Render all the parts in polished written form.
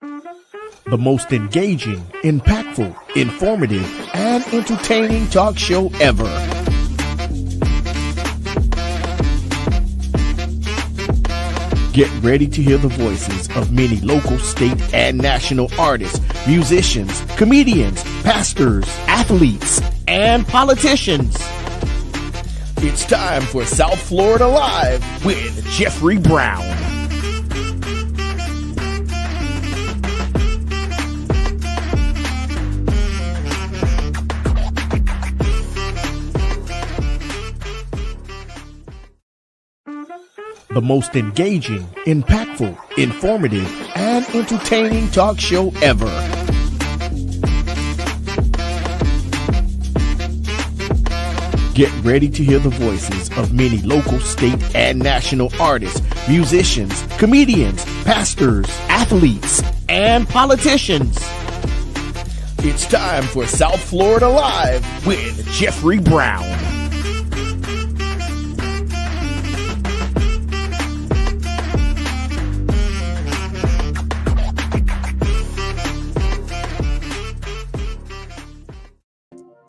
The most engaging, impactful, informative, and entertaining talk show ever. Get ready to hear the voices of many local, state, and national artists, musicians, comedians, pastors, athletes, and politicians. It's time for South Florida Live with Jeffrey Brown. The most engaging, impactful, informative, and entertaining talk show ever. Get ready to hear the voices of many local, state, and national artists, musicians, comedians, pastors, athletes, and politicians. It's time for South Florida Live with Jeffrey Brown.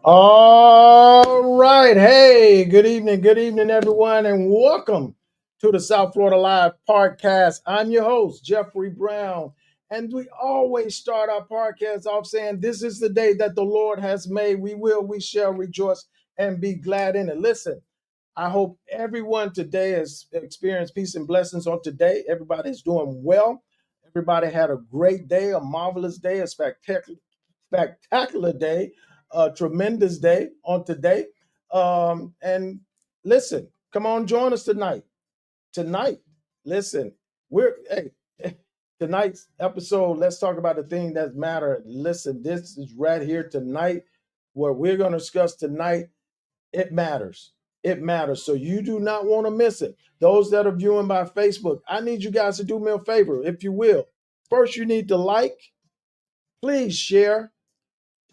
All right. Hey, good evening, everyone, and welcome to the South Florida Live podcast. I'm your host, Jeffrey Brown, and we always start our podcast off saying, this is the day that the Lord has made. We shall rejoice and be glad in it. Listen, I hope everyone today has experienced peace and blessings on today. Everybody's doing well. Everybody had a great day, a marvelous day, a spectacular day, a tremendous day on today. And listen, come on, join us tonight. Listen, tonight's episode, let's talk about the thing that matters. Listen, this is right here tonight. What we're going to discuss tonight, it matters. It matters. So you do not want to miss it. Those that are viewing by Facebook, I need you guys to do me a favor, if you will. First, you need to like, please share,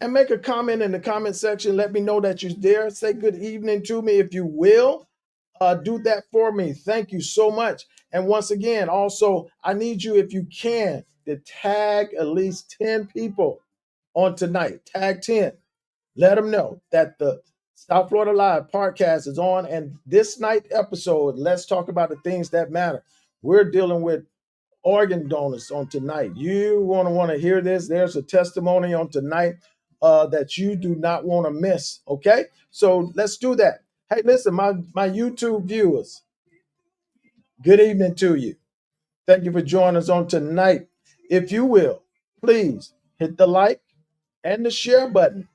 and make a comment in the comment section. Let me know that you're there. Say good evening to me if you will. Do that for me. Thank you so much. And once again, also, I need you, if you can, to tag at least 10 people on tonight. Tag 10. Let them know that the South Florida Live podcast is on. And this night episode, let's talk about the things that matter. We're dealing with organ donors on tonight. You want to hear this. There's a testimony on tonight that you do not want to miss. Okay, so let's do that. Hey, listen, my YouTube viewers, good evening to you. Thank you for joining us on tonight. If you will, please hit the like and the share button.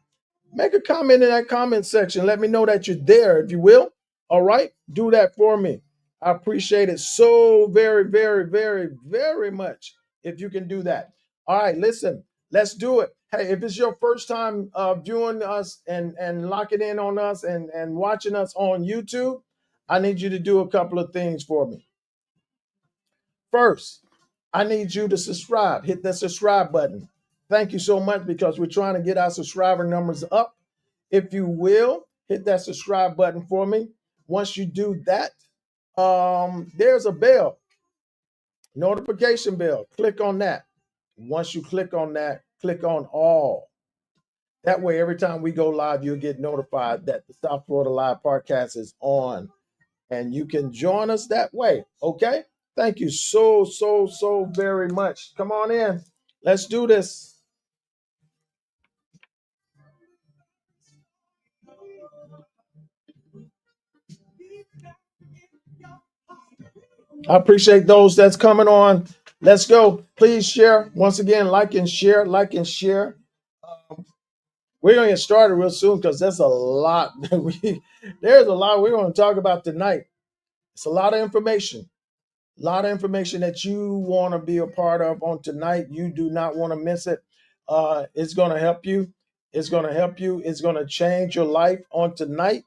Make a comment in that comment section. Let me know that you're there, if you will. All right, do that for me. I appreciate it so very, very, very, very much if you can do that. All right, listen, let's do it. Hey, if it's your first time viewing us and locking in on us and watching us on YouTube, I need you to do a couple of things for me. First, I need you to subscribe. Hit that subscribe button. Thank you so much, because we're trying to get our subscriber numbers up. If you will, hit that subscribe button for me. Once you do that, there's a bell, notification bell. Click on that. Once you click on that, click on all. That way, every time we go live, you'll get notified that the South Florida Live podcast is on, and you can join us that way. Okay? Thank you so very much. Come on in. Let's do this. I appreciate those that's coming on. Let's go. Please share. Once again, like and share. We're going to get started real soon, because there's a lot. There's a lot we're going to talk about tonight. It's a lot of information. A lot of information that you want to be a part of on tonight. You do not want to miss it. It's going to help you. It's going to change your life on tonight.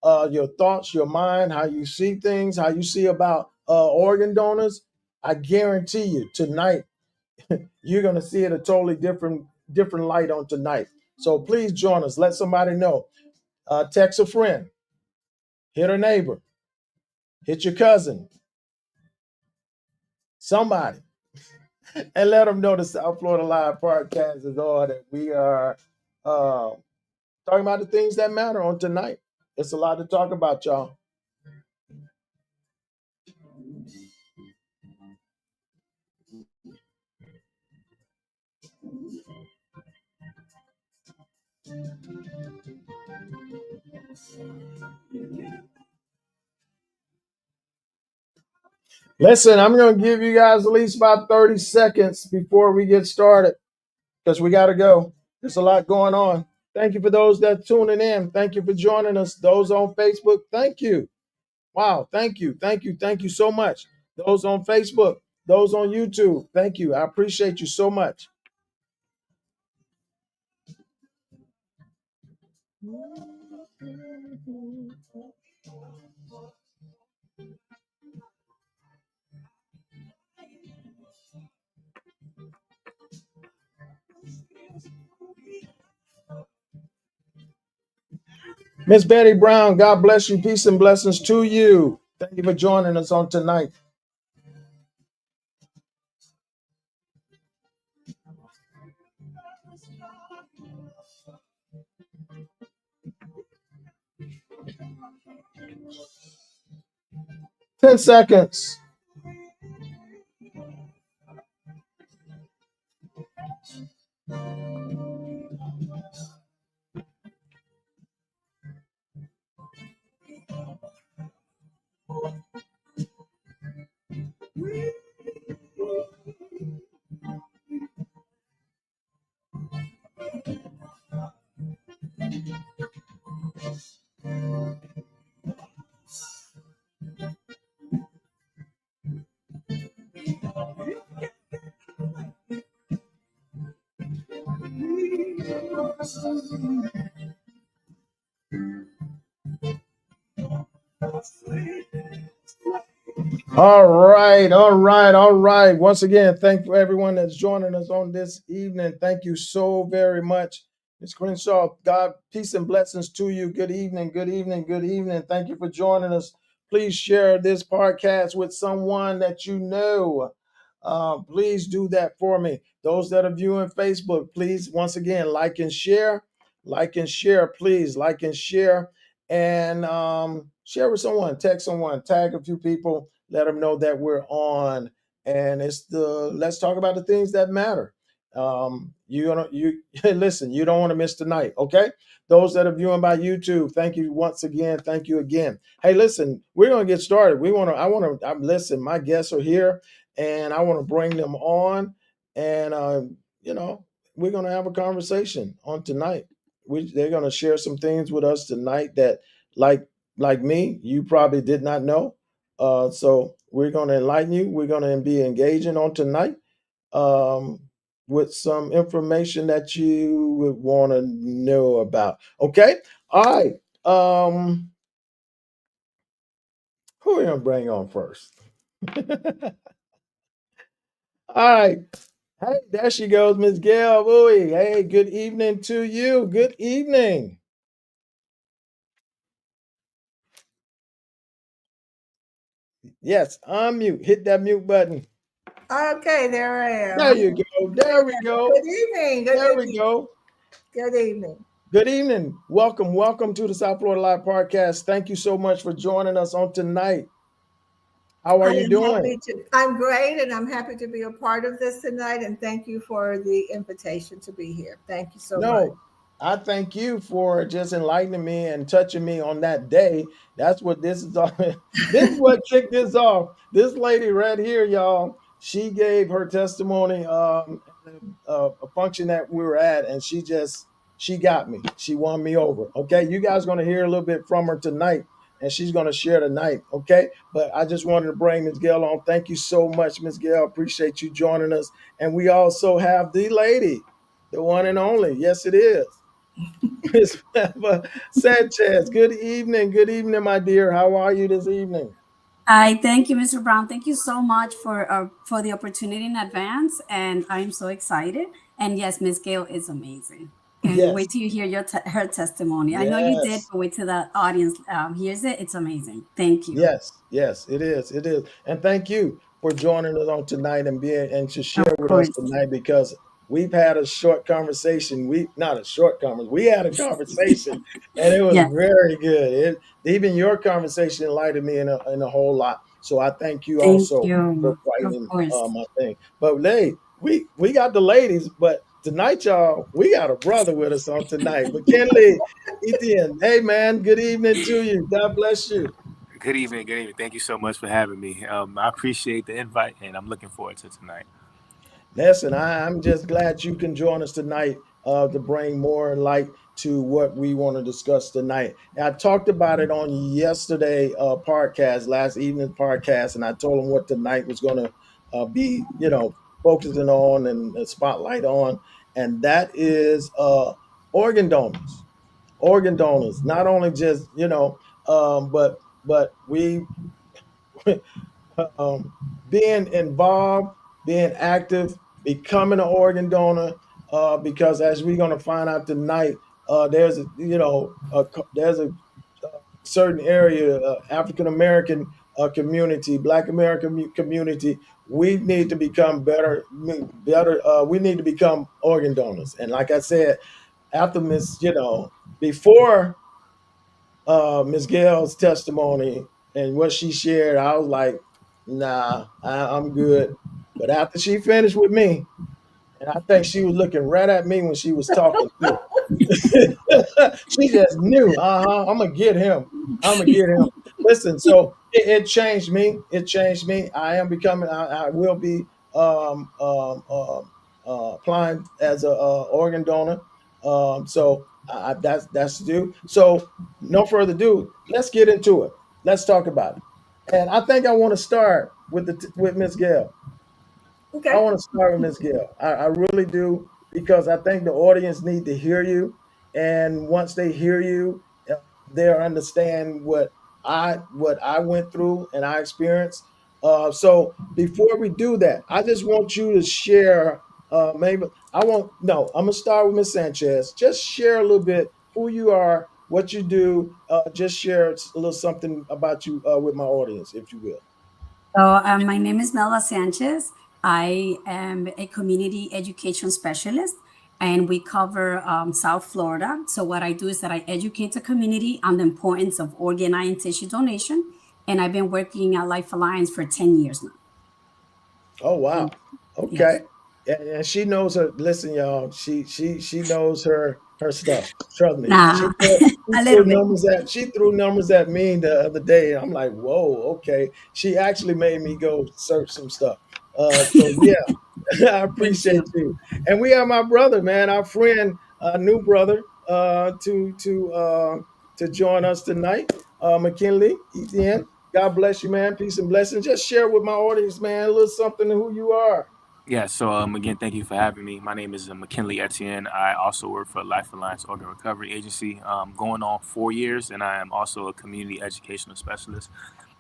Your thoughts, your mind, how you see things, how you see about organ donors. I guarantee you tonight, you're going to see it a totally different light on tonight. So please join us. Let somebody know. Text a friend. Hit a neighbor. Hit your cousin. Somebody. And let them know the South Florida Live podcast is on, and we are uh, talking about the things that matter on tonight. It's a lot to talk about, y'all. Listen, I'm going to give you guys at least about 30 seconds before we get started because we got to go. There's a lot going on. Thank you for those that tuning in. Thank you for joining us. Those on Facebook, thank you. Wow, thank you. Thank you. Thank you so much. Those on Facebook, those on YouTube, thank you. I appreciate you so much. Miss Betty Brown, God bless you. Peace and blessings to you. Thank you for joining us on tonight. Ten seconds. All right, all right, all right. Once again, thank you everyone that's joining us on this evening. Thank you so very much. Ms. Crenshaw, God, peace and blessings to you. Good evening, good evening, good evening. Thank you for joining us. Please share this podcast with someone that you know. Please do that for me. Those that are viewing Facebook, please, once again, like and share, please, like and share, and share with someone, text someone, tag a few people, let them know that we're on. And it's the let's talk about the things that matter. You listen, you don't want to miss tonight, okay? Those that are viewing by YouTube, thank you once again. Thank you again. Hey, listen, we're gonna get started. Listen, my guests are here and I want to bring them on. And you know, we're gonna have a conversation on tonight. They're gonna share some things with us tonight that like me, you probably did not know. So we're going to enlighten you. We're going to be engaging on tonight um, with some information that you would want to know about. Okay. All right. Who are we going to bring on first? All right. Hey, there she goes, Miss Gail Bouie. Hey, good evening to you. Good evening. Yes, unmute. Hit that mute button. Okay, there I am. There you go. There we go. Good evening. There we go. Good evening. Good evening. Welcome to the South Florida Live Podcast. Thank you so much for joining us on tonight. How are you doing? I'm great, and I'm happy to be a part of this tonight. And thank you for the invitation to be here. Thank you so much. I thank you for just enlightening me and touching me on that day. That's what this is all. This is what kicked this off. This lady right here, y'all, she gave her testimony a function that we were at, and she got me. She won me over. Okay, you guys going to hear a little bit from her tonight, and she's going to share tonight. Okay, but I just wanted to bring Ms. Gail on. Thank you so much, Ms. Gail. Appreciate you joining us. And we also have the lady, the one and only. Yes, it is. Ms. Melva Sanchez. Good evening, my dear. How are you this evening? Hi, thank you, Mr. Brown. Thank you so much for the opportunity in advance, and I'm so excited. And yes, Miss Gail is amazing. And Yes. wait till you hear her testimony. Yes. I know you did, but wait till the audience hears it. It's amazing. Thank you. Yes, it is. It is. And thank you. for joining us on tonight and being and to share Of with us course. tonight because we've had a short conversation. We not a short conversation. We had a conversation, and it was Yes. very good. Even your conversation enlightened me in a whole lot. So I thank you Thank also for you. Of fighting course. my thing. But hey, we got the ladies, but tonight, y'all, we got a brother with us on tonight. McKinley, Ethan. Hey man, good evening to you. God bless you. Good evening. Good evening. Thank you so much for having me. I appreciate the invite, and I'm looking forward to tonight. Listen, I'm just glad you can join us tonight to bring more light to what we want to discuss tonight. And I talked about it on yesterday podcast, last evening's podcast, and I told them what tonight was going to be, focusing on and the spotlight on, and that is organ donors. Organ donors, not only just but we um, being involved, being active, becoming an organ donor. Because as we're going to find out tonight, there's there's a certain area, African American community, Black American community. We need to become better. We need to become organ donors. And like I said, after before Ms. Gail's testimony and what she shared, I was like, nah, I'm good. But after she finished with me, and I think she was looking right at me when she was talking too. She just knew, I'm gonna get him. I'm gonna get him. Listen, so it changed me. It changed me. I am becoming. I will be applying as a organ donor. That's due. So no further ado. Let's get into it. Let's talk about it. And I think I want to start with Miss Gail. I Okay. want to start with Miss Gill. I really do because I think the audience need to hear you, and once they hear you, they'll understand what I went through and I experienced. So before we do that, I just want you to share. Maybe I want no. I'm gonna start with Miss Sanchez. Just share a little bit who you are, what you do. Just share a little something about you with my audience, if you will. So my name is Melva Sanchez. I am a community education specialist, and we cover South Florida. So what I do is that I educate the community on the importance of organ, eye, and tissue donation. And I've been working at Life Alliance for 10 years now. Oh And wow. yes, Okay. And she knows her. Listen, y'all. She knows her stuff. Trust me. nah, She a threw little bit. numbers at me the other day. I'm like, whoa, okay. She actually made me go search some stuff. So yeah, I Thank appreciate you. you. And we have my brother, man, our friend, new brother, to join us tonight. McKinley, Ethan. God bless you, man. Peace and blessings. Just share with my audience, man, a little something of who you are. Yeah. So again, thank you for having me. My name is McKinley Etienne. I also work for Life Alliance Organ Recovery Agency, going on 4 years, and I am also a community educational specialist.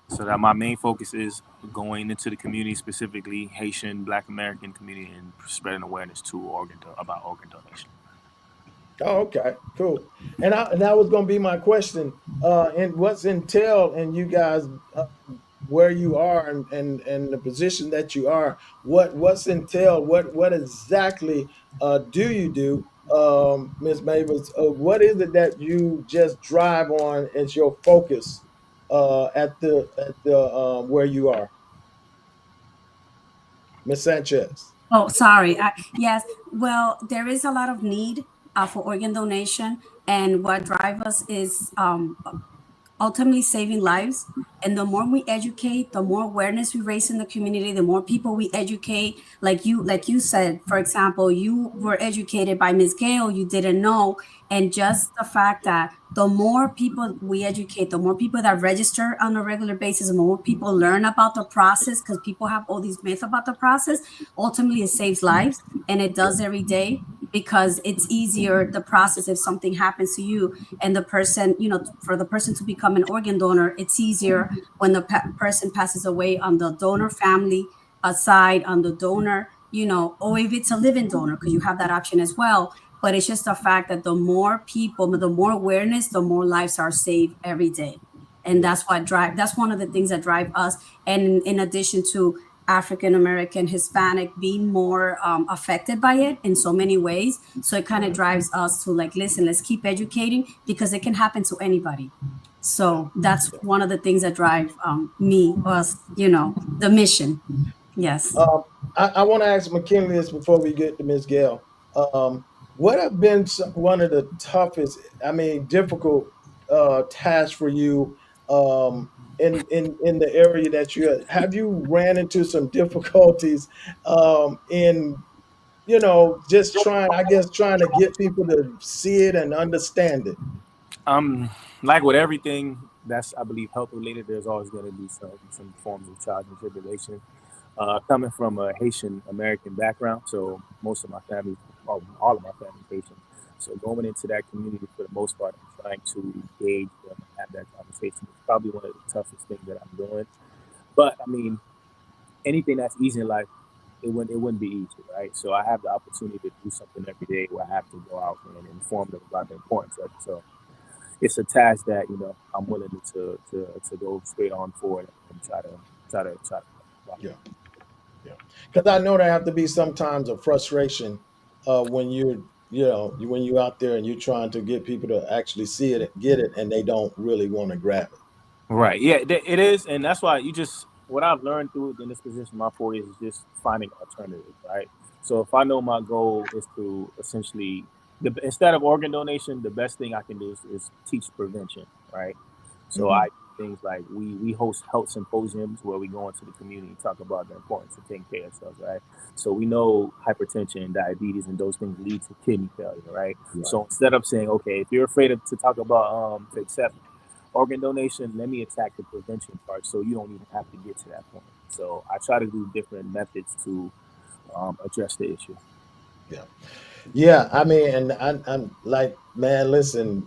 So that my main focus is going into the community, specifically Haitian Black American community, and spreading awareness to about organ donation. Oh, okay, cool. And that was going to be my question. And what's entailed in you guys where you are and the position that you are? What's entailed? What exactly do you do, Ms. Mavis? What is it that you just drive on as your focus at the where you are, Ms. Sanchez? Oh, sorry. Yes. Well, there is a lot of need for organ donation, and what drives us is ultimately saving lives. And the more we educate, the more awareness we raise in the community, the more people we educate. Like you said, for example, you were educated by Ms. Gail, you didn't know. And just the fact that the more people we educate, the more people that register on a regular basis, the more people learn about the process, because people have all these myths about the process. Ultimately, it saves lives, and it does every day, because it's easier the process if something happens to you and the person, for the person to become an organ donor, it's easier when the person passes away on the donor family side, on the donor, or if it's a living donor, because you have that option as well. But it's just the fact that the more people, the more awareness, the more lives are saved every day. And Yeah. that's one of the things that drive us. And in addition to African American, Hispanic being more affected by it in so many ways. So it kind of drives us to like, listen, let's keep educating because it can happen to anybody. So that's one of the things that drive me, us, the mission. Yes. I want to ask McKinley this before we get to Ms. Gail. What have been one of the toughest, difficult tasks for you in the area that you have you ran into some difficulties in just trying to get people to see it and understand it? Like with everything that's, I believe, health related, there's always going to be some forms of trials and tribulation. Coming from a Haitian American background, so most of my family, all of my family is Haitian. So going into that community for the most part, I'm trying to engage them and have that conversation. It's probably one of the toughest things that I'm doing. But I mean, anything that's easy in life, it wouldn't be easy, right? So I have the opportunity to do something every day where I have to go out and inform them about the importance of it. So it's a task that I'm willing to go straight on forward and try to. Yeah. Yeah, because I know there have to be sometimes a frustration when when you're out there and you're trying to get people to actually see it, get it, and they don't really want to grab it. Right. Yeah, it is, and that's why what I've learned through in this position, my 4 years, is just finding alternatives. Right. So if I know my goal is to essentially, instead of organ donation, the best thing I can do is teach prevention. Right. So I do things like we host health symposiums where we go into the community and talk about the importance of taking care of ourselves, right? So we know hypertension and diabetes and those things lead to kidney failure, right? So instead of saying, okay, if you're afraid to talk about to accept organ donation, let me attack the prevention part so you don't even have to get to that point. So I try to do different methods to address the issue. Yeah, and I'm like, man, listen,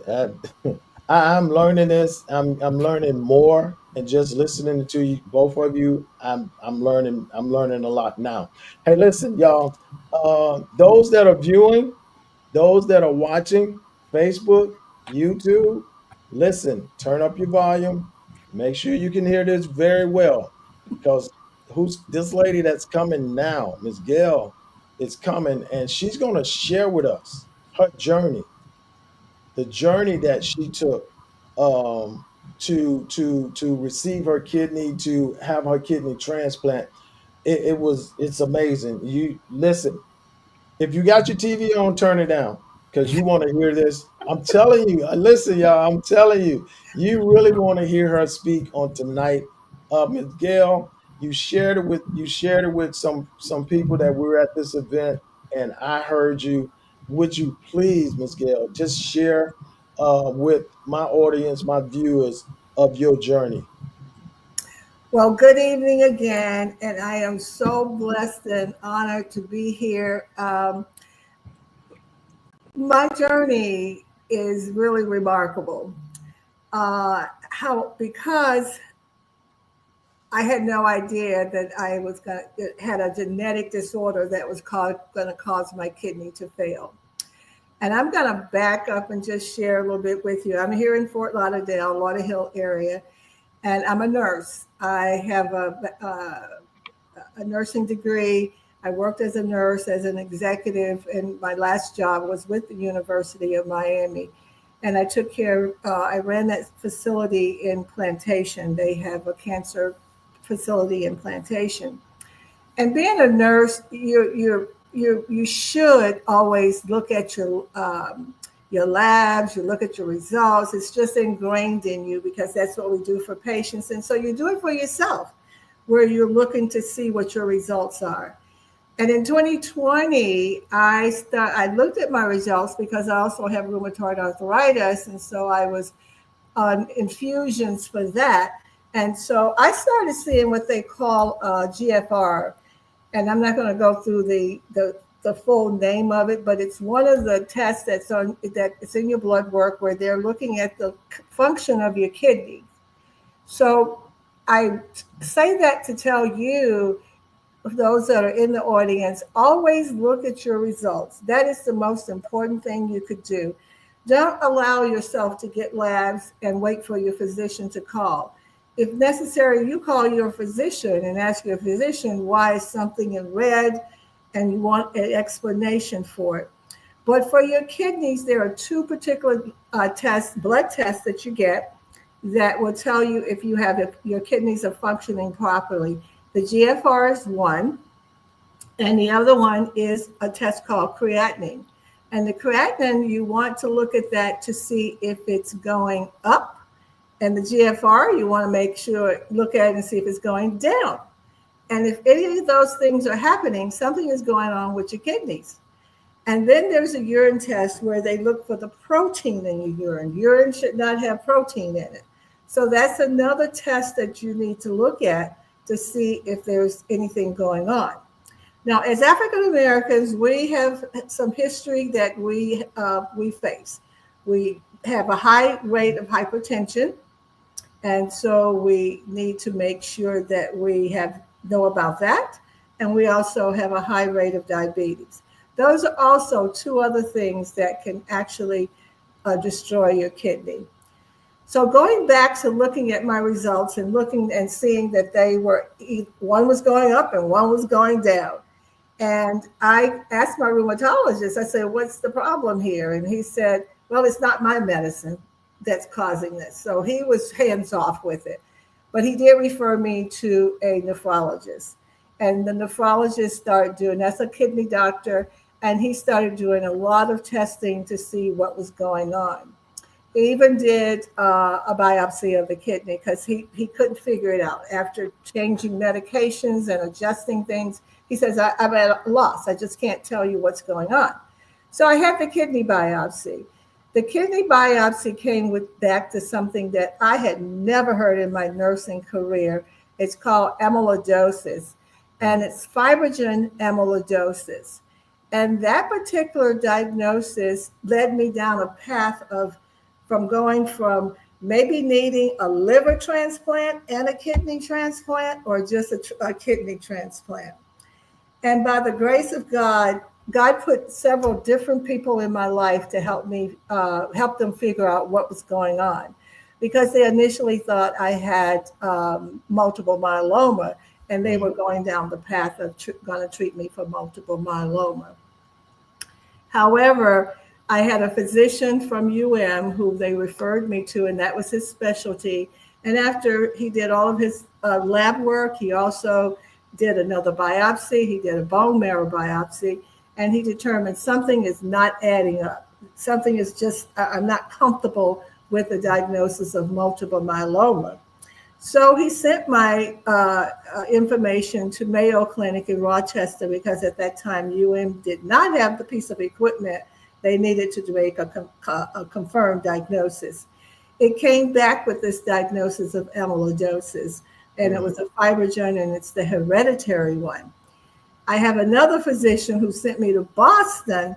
I'm learning this. I'm learning more, and just listening to you, both of you, I'm learning. I'm learning a lot now. Hey, listen, y'all. Those that are viewing, those that are watching Facebook, YouTube, listen. Turn up your volume. Make sure you can hear this very well, because who's this lady that's coming now? Miss Gail is coming, and she's going to share with us her journey, the journey that she took to receive her kidney, to have her kidney transplant. It's amazing. You listen, if you got your TV on, turn it down, because you want to hear this. I'm telling you, listen, y'all. I'm telling you, you really want to hear her speak on tonight. Ms. Gail, you shared it with some people that were at this event, and I heard you. Would you please, Ms. Gail, just share with my audience, my viewers, of your journey? Well, good evening again, and I am so blessed and honored to be here. My journey is really remarkable. Because I had no idea that had a genetic disorder that was going to cause my kidney to fail. And I'm going to back up and just share a little bit with you. I'm here in Fort Lauderdale, Lauderhill area, and I'm a nurse. I have a nursing degree. I worked as a nurse, as an executive, and my last job was with the University of Miami. And I ran that facility in Plantation. They have a cancer facility in Plantation. And being a nurse, you should always look at your labs, you look at your results. It's just ingrained in you because that's what we do for patients. And so you do it for yourself, where you're looking to see what your results are. And in 2020, I looked at my results because I also have rheumatoid arthritis. And so I was on infusions for that. And so I started seeing what they call GFR. And I'm not going to go through the full name of it, but it's one of the tests that it's in your blood work where they're looking at the function of your kidney. So I say that to tell you, those that are in the audience, always look at your results. That is the most important thing you could do. Don't allow yourself to get labs and wait for your physician to call. if necessary, you call your physician and ask your physician why is something in red, and you want an explanation for it. But for your kidneys, there are two particular blood tests that you get that will tell you if you have, if your kidneys are functioning properly. The GFR is one, and the other one is a test called creatinine. And the creatinine, you want to look at that to see if it's going up. And the GFR, you want to make sure, look at it and see if it's going down. And if any of those things are happening, something is going on with your kidneys. And then there's a urine test where they look for the protein in your urine. Urine should not have protein in it. So that's another test that you need to look at to see if there's anything going on. Now, as African Americans, we have some history that we face. We have a high rate of hypertension, and so we need to make sure that we know about that. And we also have a high rate of diabetes. Those are also two other things that can actually destroy your kidney. So going back to looking at my results and looking and seeing that one was going up and one was going down. And I asked my rheumatologist, I said, what's the problem here? And he said, well, it's not my medicine that's causing this. So he was hands off with it. But he did refer me to a nephrologist. And the nephrologist started doing, that's a kidney doctor, and he started doing a lot of testing to see what was going on. He even did a biopsy of the kidney because he couldn't figure it out. After changing medications and adjusting things, he says, I'm at a loss. I just can't tell you what's going on. So I had the kidney biopsy. The kidney biopsy came back to something that I had never heard in my nursing career. It's called amyloidosis, and it's fibrogen amyloidosis. And that particular diagnosis led me down a path from going from maybe needing a liver transplant and a kidney transplant, or just a kidney transplant. And by the grace of God, God put several different people in my life to help them figure out what was going on, because they initially thought I had multiple myeloma, and they were going down the path of going to treat me for multiple myeloma. However, I had a physician from who they referred me to, and that was his specialty. And after he did all of his lab work, he also did another biopsy. He did a bone marrow biopsy, and he determined something is not adding up. Something is just, I'm not comfortable with the diagnosis of multiple myeloma. So he sent my information to Mayo Clinic in Rochester, because at that time did not have the piece of equipment they needed to make a confirmed diagnosis. It came back with this diagnosis of amyloidosis, and it was a fibrogen, and it's the hereditary one. I have another physician who sent me to Boston,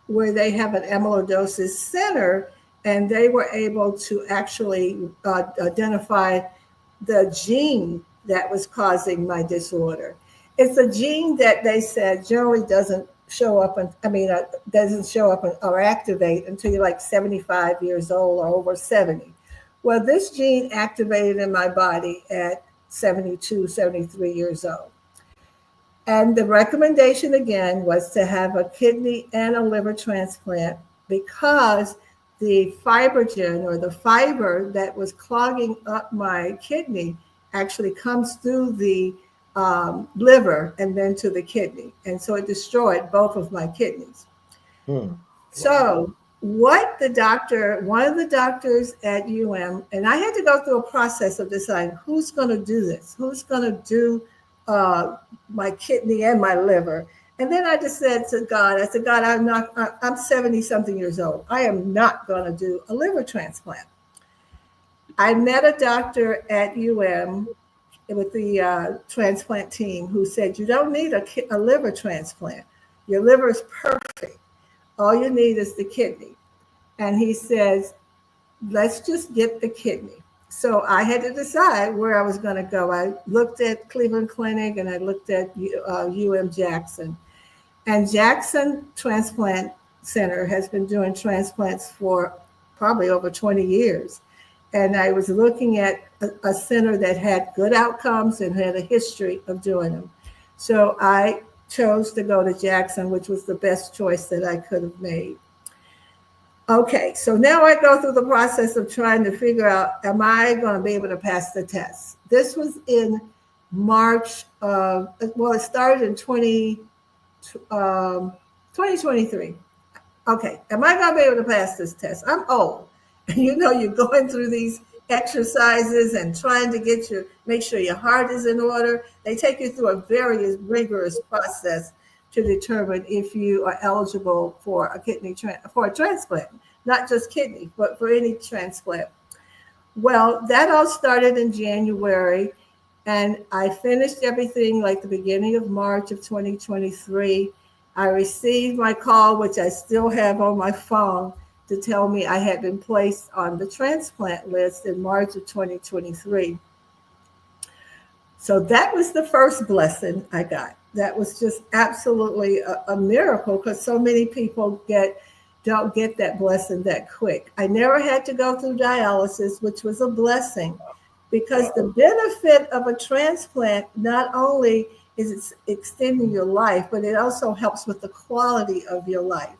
where they have an amyloidosis center, and they were able to actually identify the gene that was causing my disorder. It's a gene that they said generally doesn't show up or activate until you're like 75 years old or over 70. Well, this gene activated in my body at 72, 73 years old. And the recommendation again was to have a kidney and a liver transplant, because the fibrogen, or the fiber that was clogging up my kidney, actually comes through the liver and then to the kidney. And so it destroyed both of my kidneys. So what one of the doctors at and I had to go through a process of deciding who's going to do this, who's going to do my kidney and my liver. And then I just said to God, I'm 70 something years old. I am not going to do a liver transplant. I met a doctor at with the transplant team who said, you don't need a liver transplant. Your liver is perfect. All you need is the kidney. And he says, let's just get the kidney. So I had to decide where I was going to go. I looked at Cleveland Clinic, and I looked at Jackson. And Jackson Transplant Center has been doing transplants for probably over 20 years. And I was looking at a center that had good outcomes and had a history of doing them. So I chose to go to Jackson, which was the best choice that I could have made. Okay, so now I go through the process of trying to figure out, am I going to be able to pass the test? This was in March of, well, it started in 2023. Okay, am I going to be able to pass this test? I'm old. You know, you're going through these exercises and trying to make sure your heart is in order. They take you through a very rigorous process to determine if you are eligible for a for a transplant, not just kidney, but for any transplant. Well, that all started in January, and I finished everything like the beginning of March of 2023. I received my call, which I still have on my phone, to tell me I had been placed on the transplant list in March of 2023. So that was the first blessing I got. That was just absolutely a miracle, because so many people don't get that blessing that quick. I never had to go through dialysis, which was a blessing, because the benefit of a transplant not only is it's extending your life, but it also helps with the quality of your life.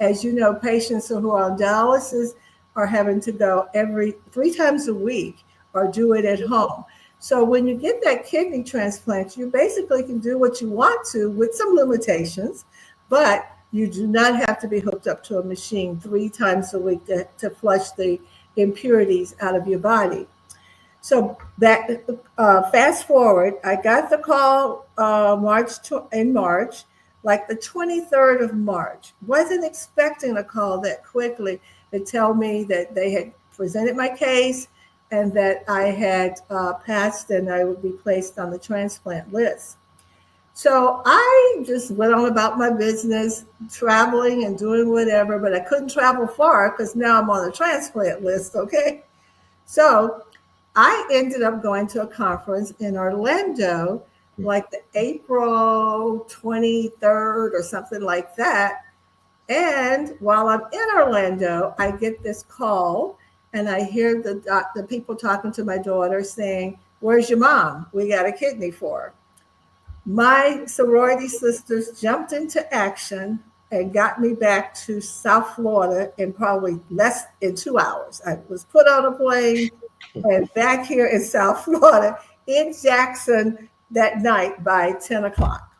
As you know, patients who are on dialysis are having to go 3 times a week or do it at home. So when you get that kidney transplant, you basically can do what you want to with some limitations, but you do not have to be hooked up to a machine 3 times a week to flush the impurities out of your body. So that fast forward, I got the call in March, like the 23rd of March. Wasn't expecting a call that quickly to tell me that they had presented my case and that I had passed and I would be placed on the transplant list. So I just went on about my business, traveling and doing whatever, but I couldn't travel far because now I'm on the transplant list, okay? So I ended up going to a conference in Orlando, like the April 23rd or something like that. And while I'm in Orlando, I get this call and I hear the people talking to my daughter saying, "Where's your mom? We got a kidney for her." My sorority sisters jumped into action and got me back to South Florida in probably less than 2 hours. I was put on a plane and back here in South Florida in Jackson that night by 10 o'clock.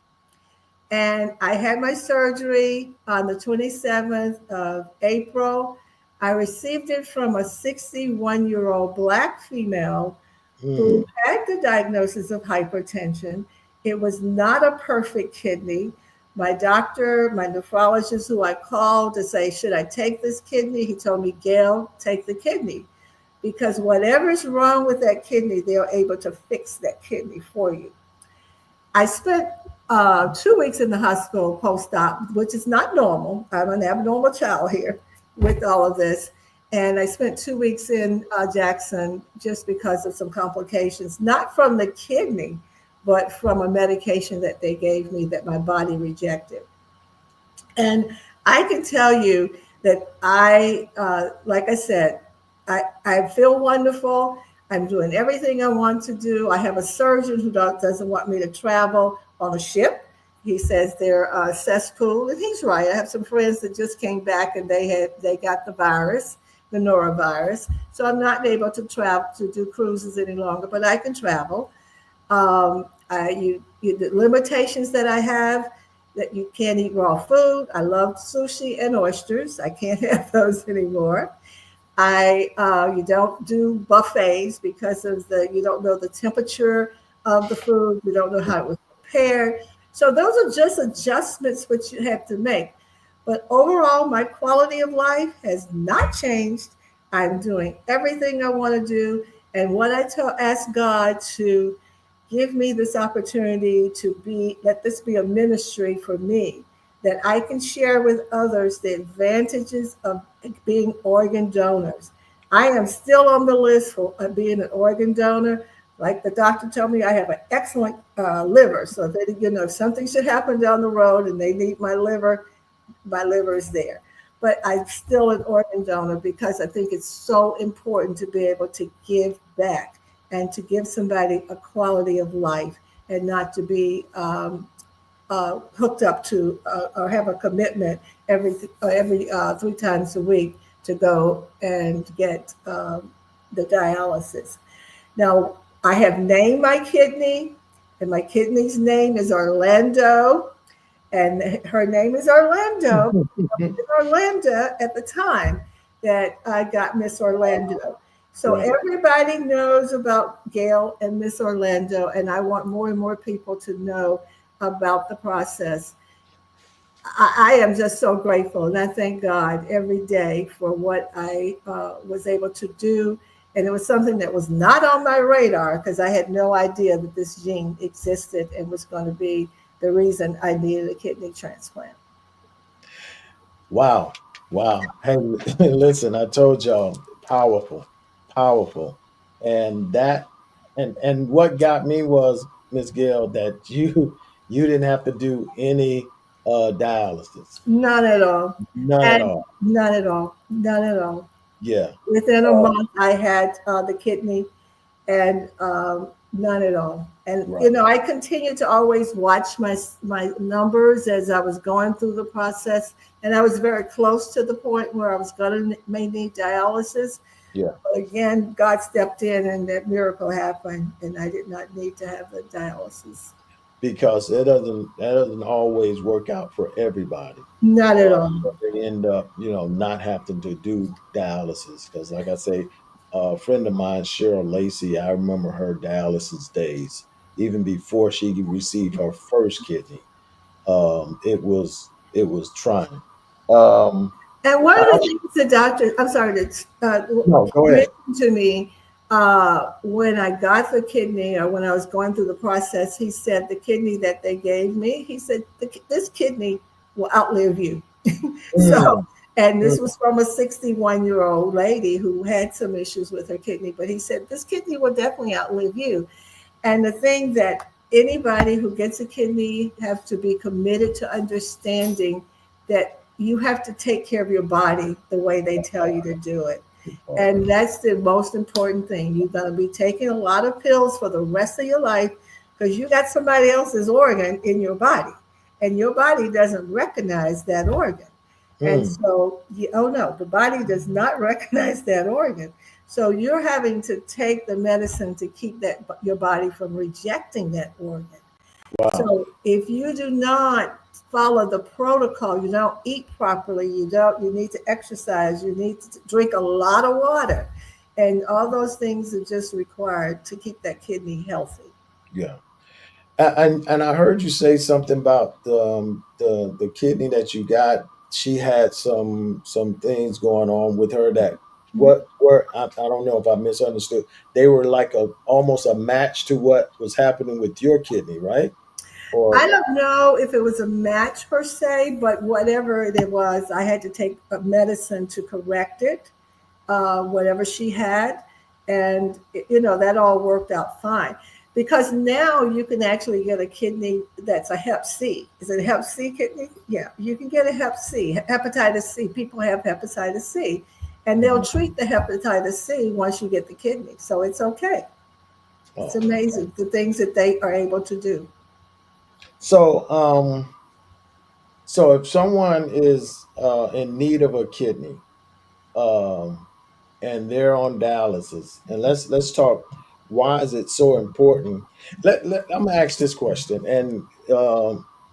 And I had my surgery on the 27th of April. I received it from a 61-year-old Black female who had the diagnosis of hypertension. It was not a perfect kidney. My doctor, my nephrologist, who I called to say, should I take this kidney? He told me, "Gail, take the kidney, because whatever's wrong with that kidney, they're able to fix that kidney for you." I spent 2 weeks in the hospital post-op, which is not normal. I'm an abnormal child here with all of this. And I spent 2 weeks in Jackson just because of some complications, not from the kidney, but from a medication that they gave me that my body rejected. And I can tell you that like I said, I feel wonderful. I'm doing everything I want to do. I have a surgeon who doesn't want me to travel on a ship. He says they're a cesspool, and he's right. I have some friends that just came back and they got the virus, the norovirus. So I'm not able to travel to do cruises any longer, but I can travel. The limitations that I have, that you can't eat raw food. I love sushi and oysters. I can't have those anymore. You don't do buffets because of you don't know the temperature of the food. You don't know how it was prepared. So those are just adjustments which you have to make. But overall, my quality of life has not changed. I'm doing everything I want to do. And what I ask God to give me this opportunity to let this be a ministry for me, that I can share with others the advantages of being organ donors. I am still on the list for being an organ donor. Like the doctor told me, I have an excellent liver. So that, if something should happen down the road and they need my liver is there. but I'm still an organ donor because I think it's so important to be able to give back and to give somebody a quality of life and not to be hooked up to or have a commitment every 3 times a week to go and get the dialysis. Now, I have named my kidney, and my kidney's name is Orlando, and her name is Orlando. Orlando at the time that I got Miss Orlando. So Right. everybody knows about Gail and Miss Orlando, and I want more and more people to know about the process. I am just so grateful, and I thank God every day for what I was able to do. And it was something that was not on my radar because I had no idea that this gene existed and was going to be the reason I needed a kidney transplant. Wow. Wow. Hey, listen, I told y'all, powerful, powerful. And that and what got me was, Miss Gail, that you didn't have to do any dialysis. None at all. None at And all. none at all. None at all. Yeah. Within a month, I had the kidney and none at all. And Right. I continued to always watch my numbers as I was going through the process, and I was very close to the point where I was going to may need dialysis. Yeah. But again, God stepped in, and that miracle happened, and I did not need to have the dialysis. Because that doesn't always work out for everybody. Not at all. They end up, not having to do dialysis. Because, like I say, a friend of mine, Cheryl Lacey, I remember her dialysis days, even before she received her first kidney. It was trying. Um, And one of I, the things the doctor, I'm sorry, that no, go ahead. mentioned to me when I got the kidney or when I was going through the process, he said the kidney that they gave me, he said, this kidney will outlive you. So, Mm, and mm, this was from a 61-year-old lady who had some issues with her kidney, but he said, this kidney will definitely outlive you. And the thing that anybody who gets a kidney have to be committed to understanding that you have to take care of your body the way they tell you to do it. And that's the most important thing. You're going to be taking a lot of pills for the rest of your life because you got somebody else's organ in your body, and your body doesn't recognize that organ. And mm. so, oh no, the body does not recognize that organ. So you're having to take the medicine to keep that your body from rejecting that organ. Wow. So if you do not follow the protocol, you don't eat properly, you need to exercise, you need to drink a lot of water. And all those things are just required to keep that kidney healthy. Yeah. And I heard you say something about the kidney that you got. She had some things going on with her that what were I don't know if I misunderstood. They were like a almost a match to what was happening with your kidney, right? Or I don't know if it was a match per se, but whatever it was, I had to take a medicine to correct it, whatever she had. And, that all worked out fine. Because now you can actually get a kidney that's a Hep C. Is it a Hep C kidney? Yeah, you can get a Hep C, hepatitis C. People have hepatitis C, and they'll treat the hepatitis C once you get the kidney. So it's okay. It's oh, amazing the things that they are able to do. so so if someone is in need of a kidney, um, and they're on dialysis. And let's talk. Why is it so important? I'm gonna ask this question, and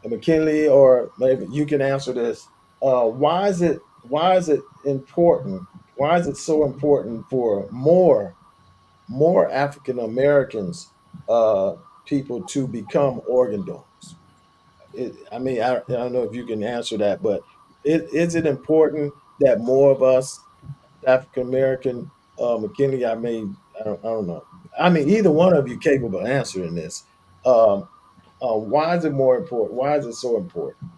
McKinley, or maybe you can answer this. Why is it important? Why is it so important for more African Americans people to become organ donors? I mean, I don't know if you can answer that, but is it important that more of us African American, McKinney, I don't know. I mean, either one of you capable of answering this. Um, why is it more important? Why is it so important?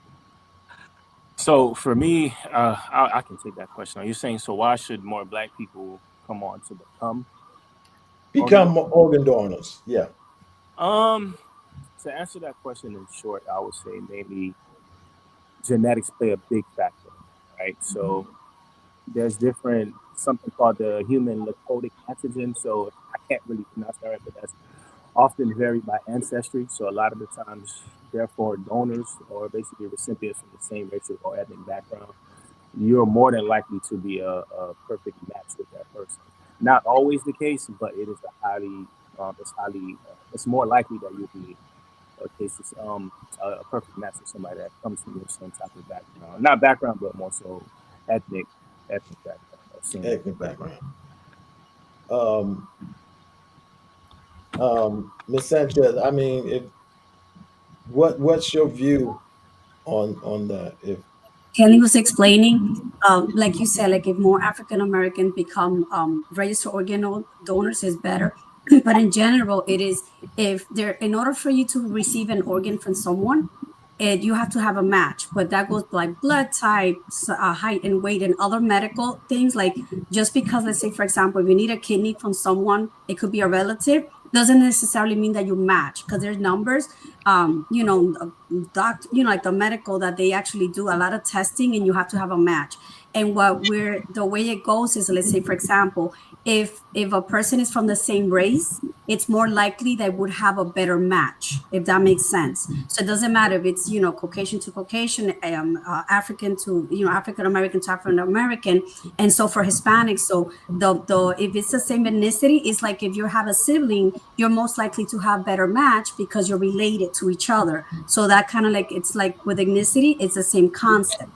So for me, I can take that question. Are you saying, so why should more Black people come on to become organ Become organ donors. Yeah. donors? To answer that question in short, I would say maybe genetics play a big factor. right? So there's different something called the human lipotic antigen. So I can't really pronounce that right, but that's often vary by ancestry. So a lot of the times, therefore, donors or basically recipients from the same racial or ethnic background, you're more than likely to be a perfect match with that person. Not always the case, but it is it's more likely that you'll be a perfect match with somebody that comes from your same type of background, not background, but more so ethnic background or same Ethnic ethnic background. background. Um, Ms. Sanchez, I mean, what's your view on that? If Kelly was explaining, like you said, like if more African American become registered organ donors is better. But in general, it is if they're in order for you to receive an organ from someone, you have to have a match. But that goes like blood type, height and weight, and other medical things. Like just because, let's say, for example, if you need a kidney from someone, it could be a relative. Doesn't necessarily mean that you match because there's numbers. Like the medical that they actually do a lot of testing and you have to have a match. And the way it goes is, let's say, for example, if a person is from the same race, it's more likely they would have a better match, if that makes sense. So it doesn't matter if it's, Caucasian to Caucasian, African to, African American to African American. And so for Hispanics, so the if it's the same ethnicity, it's like if you have a sibling, you're most likely to have better match because you're related to each other. So that kind of like, it's like with ethnicity, it's the same concept.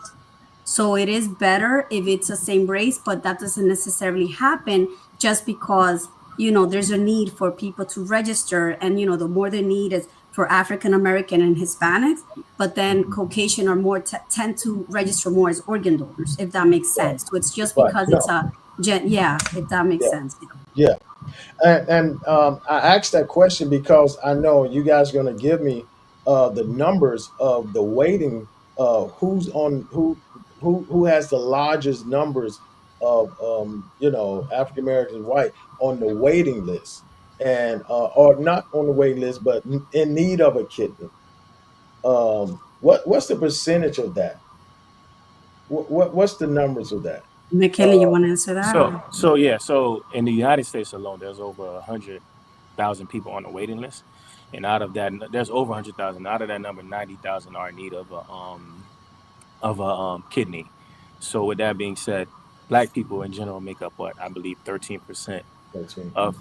So it is better if it's the same race, but that doesn't necessarily happen just because, there's a need for people to register. And, the more the need is for African American and Hispanics, but then Caucasian are more tend to register more as organ donors, if that makes right, sense. So it's just right, because it's no, yeah, if that makes yeah, sense. yeah. And I asked that question because I know you guys are going to give me the numbers of the waiting. Who's on who has the largest numbers of African Americans white on the waiting list, and or not on the waiting list, but in need of a kidney. What's the percentage of that? What's the numbers of that? McKinley, you Uh, want to answer that? So Or? so in the United States alone, there's over 100,000 people on the waiting list, and out of that, there's over 100,000. Out of that number, 90,000 are in need of a kidney. So with that being said, Black people in general make up what I believe 13% 13. of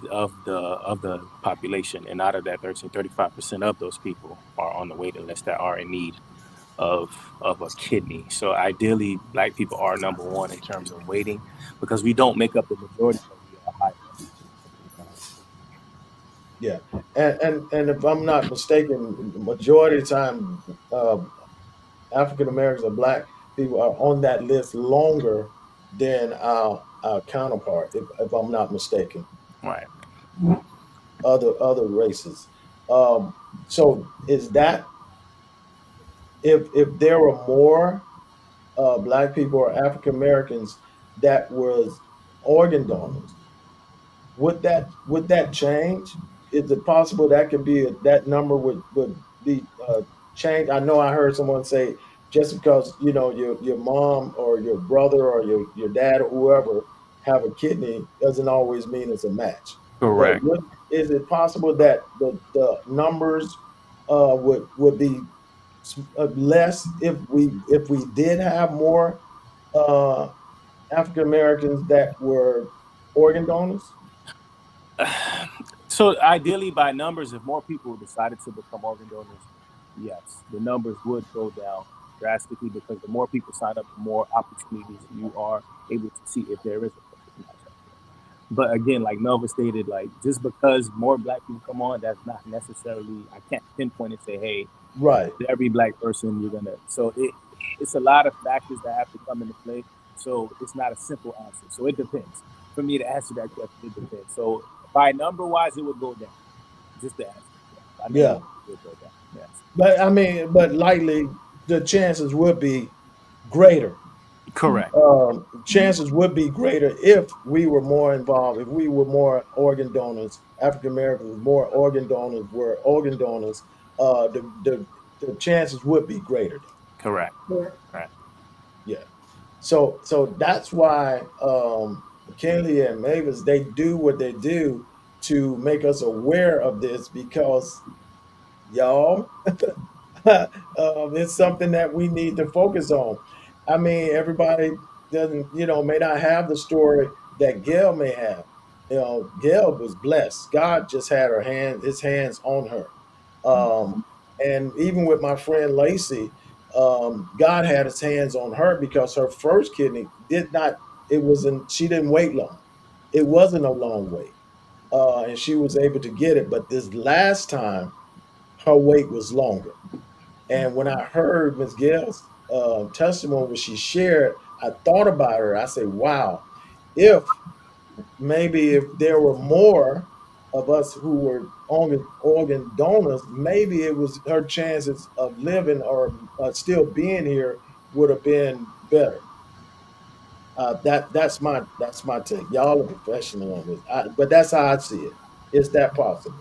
the population, and out of that 35% of those people are on the waiting list that are in need of a kidney. So ideally, Black people are number one in terms of waiting because we don't make up the majority, but we are high. Yeah, and if I'm not mistaken, the majority of the time, African Americans or Black people are on that list longer than our counterpart, if I'm not mistaken, Right. other races. Um, so is that if there were more Black people or African Americans that was organ donors, would that change? Is it possible that could be that number would be changed? I know I heard someone say just because your mom or your brother or your dad or whoever have a kidney doesn't always mean it's a match. But Correct. is it possible that the numbers would be less if we did have more uh, African Americans that were organ donors? So ideally, by numbers, if more people decided to become organ donors, yes, the numbers would go down drastically because the more people sign up, the more opportunities you are able to see if there is a perfect match out there. But again, like Melva stated, like just because more Black people come on, that's not necessarily. I can't pinpoint and say, hey, Right. every Black person you're gonna. So it's a lot of factors that have to come into play. So it's not a simple answer. So it depends. For me to answer that question, it depends. So by number wise, it would go down. Just the answer. Yeah. By number Yeah. wise, it would go down. Yes. But I mean, but likely the chances would be greater. Correct. Chances would be greater if we were more involved, if we were more organ donors, African Americans, more organ donors were organ donors, the chances would be greater. Correct. Yeah. Right. Yeah. So that's why McKinley and Mavis, they do what they do to make us aware of this, because y'all, it's something that we need to focus on. I mean, everybody doesn't, may not have the story that Gail may have. Gail was blessed. God just had his hands on her. Um, and even with my friend Lacey, God had his hands on her, because her first kidney did not, she didn't wait long. It wasn't a long wait. And she was able to get it. But this last time, her wait was longer. And when I heard Miss Gail's testimony, when she shared, I thought about her. I said, wow, if if there were more of us who were organ donors, maybe it was her chances of living or still being here would have been better. That's my take. Y'all are professional on this, but that's how I see it. Is that possible?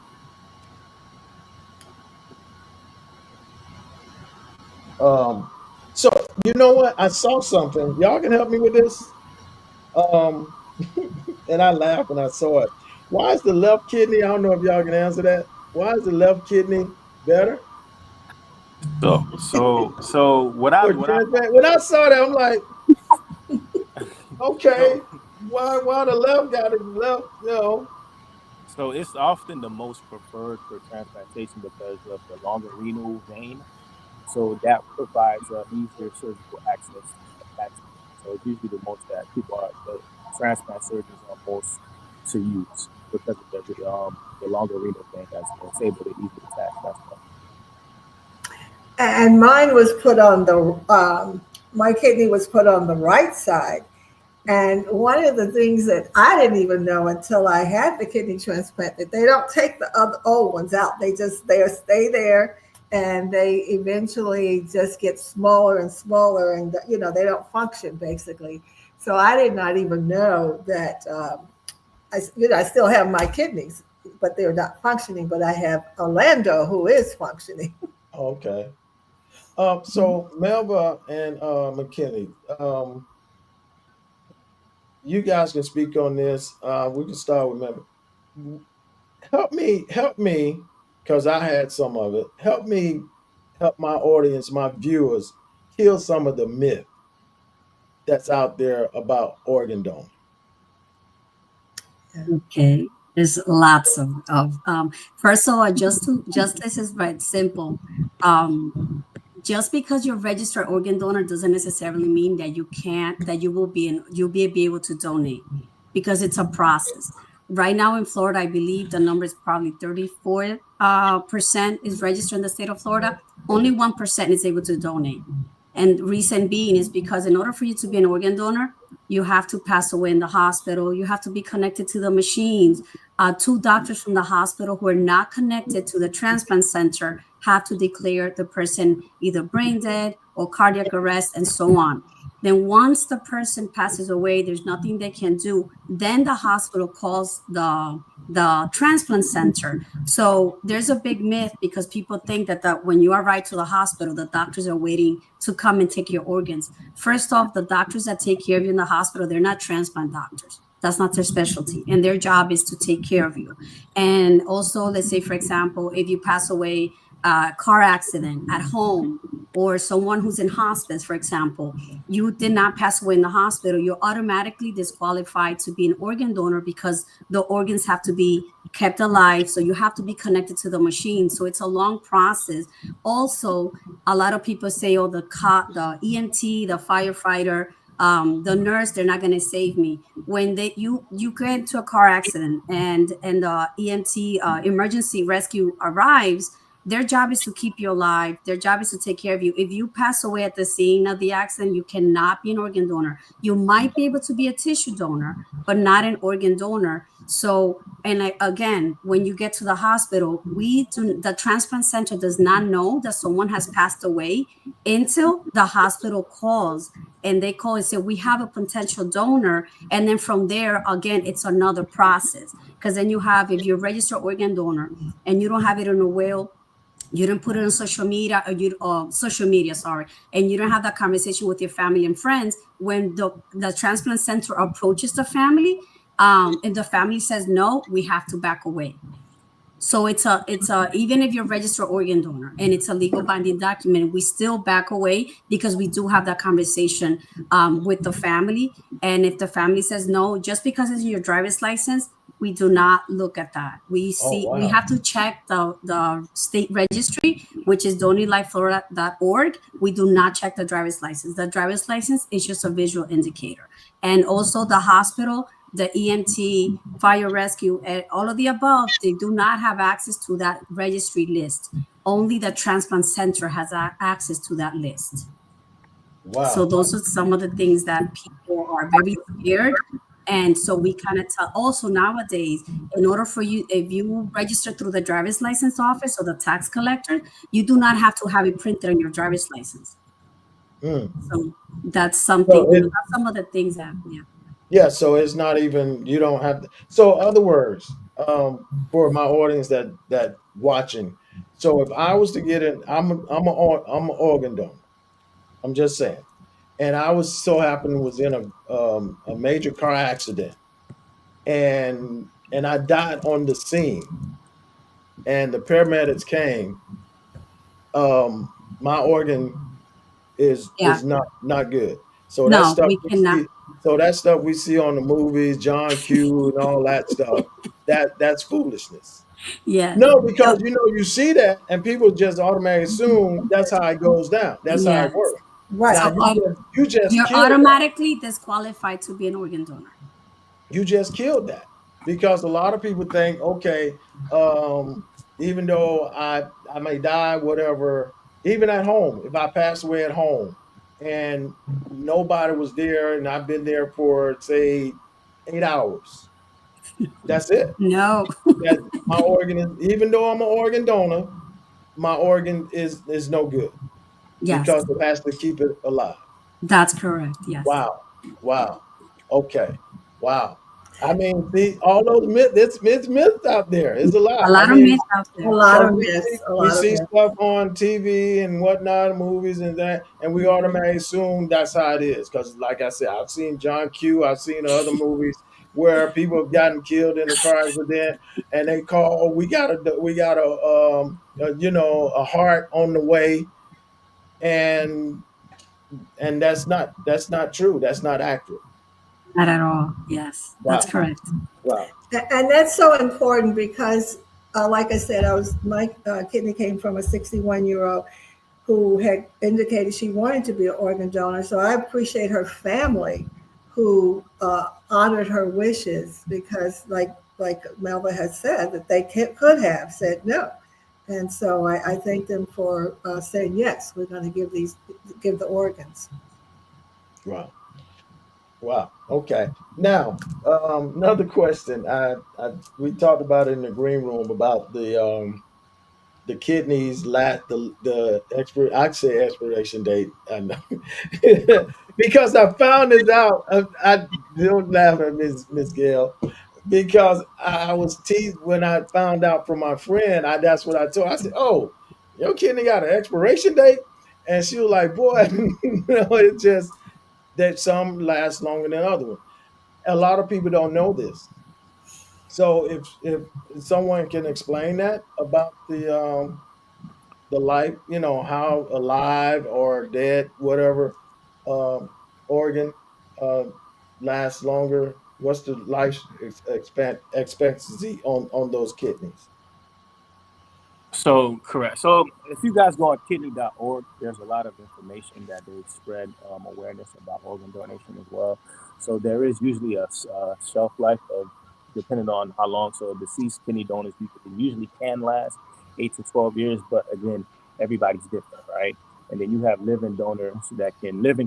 Um, so you know what? I saw something. Y'all can help me with this. Um, and I laughed when I saw it. Why is the left kidney? I don't know if y'all can answer that. Why is the left kidney better So what I transplant? When I saw that, I'm like, so okay, why the left got it left? so it's often the most preferred for transplantation because of the longer renal vein. So that provides easier surgical access to attachment. So it's usually the most that the transplant surgeons are most to use because of the longer renal vein that's able to easily attach. That's why. And mine was put on the my kidney was put on the right side. And one of the things that I didn't even know until I had the kidney transplant, that they don't take the other old ones out. They stay there, and they eventually just get smaller and smaller, and they don't function basically. So I did not even know that. I still have my kidneys, but they're not functioning. But I have Orlando, who is functioning. Okay. So Melva and McKinney, you guys can speak on this. We can start with Melva. Help me, because I had some of it. Help my audience, my viewers, kill some of the myth that's out there about organ donor. Okay, there's lots of first of all, just this is very simple. Just because you're a registered organ donor doesn't necessarily mean that you'll be able to donate, because it's a process. Right now in Florida, I believe the number is probably 34% is registered in the state of Florida. Only 1% is able to donate. And reason being is because in order for you to be an organ donor, you have to pass away in the hospital. You have to be connected to the machines. Two doctors from the hospital who are not connected to the transplant center have to declare the person either brain dead or cardiac arrest and so on. Then once the person passes away, there's nothing they can do. Then the hospital calls the transplant center. So there's a big myth, because people think that when you arrive to the hospital, the doctors are waiting to come and take your organs. First off, the doctors that take care of you in the hospital, they're not transplant doctors. That's not their specialty. And their job is to take care of you. And also, let's say, for example, if you pass away, car accident at home, or someone who's in hospice, for example, you did not pass away in the hospital, you're automatically disqualified to be an organ donor, because the organs have to be kept alive. So you have to be connected to the machine. So it's a long process. Also, a lot of people say, oh, the EMT, the firefighter, the nurse, they're not going to save me. When you get into a car accident and the EMT emergency rescue arrives, their job is to keep you alive. Their job is to take care of you. If you pass away at the scene of the accident, you cannot be an organ donor. You might be able to be a tissue donor, but not an organ donor. So, and again, when you get to the hospital, the transplant center does not know that someone has passed away until the hospital calls. And they call and say, we have a potential donor. And then from there, again, it's another process. Because then if you're a registered organ donor and you don't have it in a will, You don't put it on social media, sorry, and you don't have that conversation with your family and friends. When the transplant center approaches the family, and the family says no, we have to back away. So it's a even if you're a registered organ donor and it's a legal binding document, we still back away because we do have that conversation with the family. And if the family says no, just because it's your driver's license, we do not look at that. We have to check the state registry, which is donatelifeflorida.org. We do not check the driver's license. The driver's license is just a visual indicator. And also the hospital, the EMT, fire rescue, and all of the above, they do not have access to that registry list. Only the transplant center has access to that list. Wow. So those are some of the things that people are very scared. And so we kind of tell also nowadays, in order for you, if you register through the driver's license office or the tax collector, you do not have to have it printed on your driver's license. So that's something, that's some of the things that, yeah, so it's not even, you don't have to. So other words, for my audience that watching, so if I was to get in, I'm an organ donor. I'm just saying, and I was in a major car accident, and I died on the scene, and the paramedics came. My organ is not good. So that no, stuff we we cannot. see, so that stuff we see on the movies, John Q and all that stuff, that's foolishness. Yeah. No, because you see that and people just automatically assume that's how it goes down. That's how it works. Right. Now So, you just you're killed automatically disqualified to be an organ donor. you just killed that, because a lot of people think, okay, even though I may die, whatever, even at home, if I pass away at home and nobody was there and I've been there for say 8 hours, that's it. No. That my organ is, even though I'm an organ donor, my organ is no good Yes, because it has to keep it alive. that's correct. Yes. Wow. Wow. Okay. Wow. I mean, see, all those myths, it's myths out there. It's a lot. A I lot of mean, myths out a there. lot because of myths. A we lot of see myths. stuff on TV and whatnot, movies and that, and we automatically assume that's how it is. Because, like I said, I've seen John Q. I've seen other movies where people have gotten killed in a car accident, and they call, oh, a heart on the way, and that's not true. That's not accurate. Not at all. Yes, that's Wow. correct. Wow. And that's so important because, like I said, my kidney came from a 61-year-old who had indicated she wanted to be an organ donor. So I appreciate her family who honored her wishes, because, like Melva has said, that they could have said no. And so I thank them for saying yes. We're going to give the organs. Wow. Wow. Okay. Now, another question. We talked about it in the green room about the kidneys the expiration date. I know because I found this out. I don't laugh at Miss Gail, because I was teased when I found out from my friend. That's what I told. I said, "Oh, your kidney got an expiration date," and she was like, "Boy, it's just that some last longer than other ones." A lot of people don't know this. So if someone can explain that about the life, how alive or dead, whatever, um, organ uh, lasts longer. What's the life expectancy on those kidneys? So correct. So if you guys go on kidney.org, there's a lot of information that they spread awareness about organ donation as well. So there is usually a shelf life of, depending on how long. So deceased kidney donors usually can last 8 to 12 years, but again, everybody's different, right? And then you have living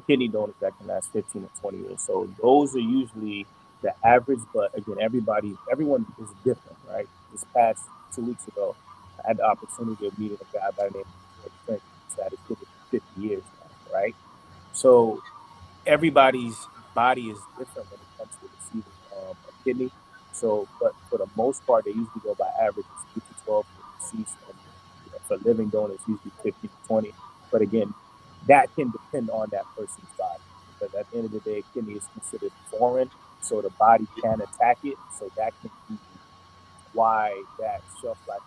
kidney donors that can last 15 to 20 years. So those are usually the average, but again, everyone is different, right? This past 2 weeks ago, I had the opportunity of meeting a guy by the name of George Trent, who's had his kidney for 50 years now, right? So everybody's body is different when it comes to receiving a kidney. So, but for the most part, they usually go by averages, 8 to 12 for deceased and for living donors, usually 15 to 20. But again, that can depend on that person's body, because at the end of the day, kidney is considered foreign, so the body can attack it. So that can be why that shelf life,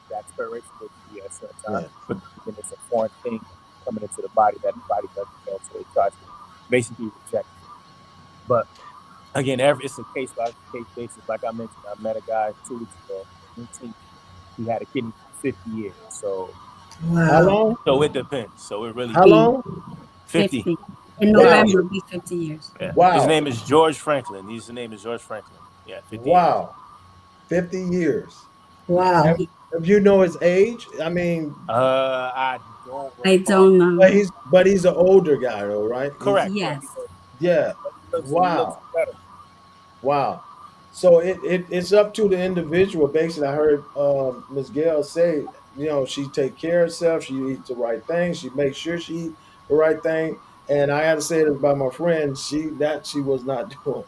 the expiration date can be at a certain time. Yeah. But again, it's a foreign thing coming into the body that the body doesn't know, so it tries to basically reject it. But again, it's a case by case basis. Like I mentioned, I met a guy 2 weeks ago, 18. He had a kidney for 50 years. So How Wow. long? so it depends. So it really How long? 50. In Wow. November will be 50 years. Yeah. Wow. His name is George Franklin. His name is George Franklin. Yeah, 50 years. Wow. 50 years. Wow. Have you know his age? I mean, I don't I recall. don't know. but he's an older guy though, right? Correct. Yes. Yeah. But he looks Wow. better. Wow. So it's up to the individual. Basically, I heard Ms. Gail say, she take care of herself. She eats the right thing. She makes sure she eat the right thing. And I had to say this about my friend. She was not doing,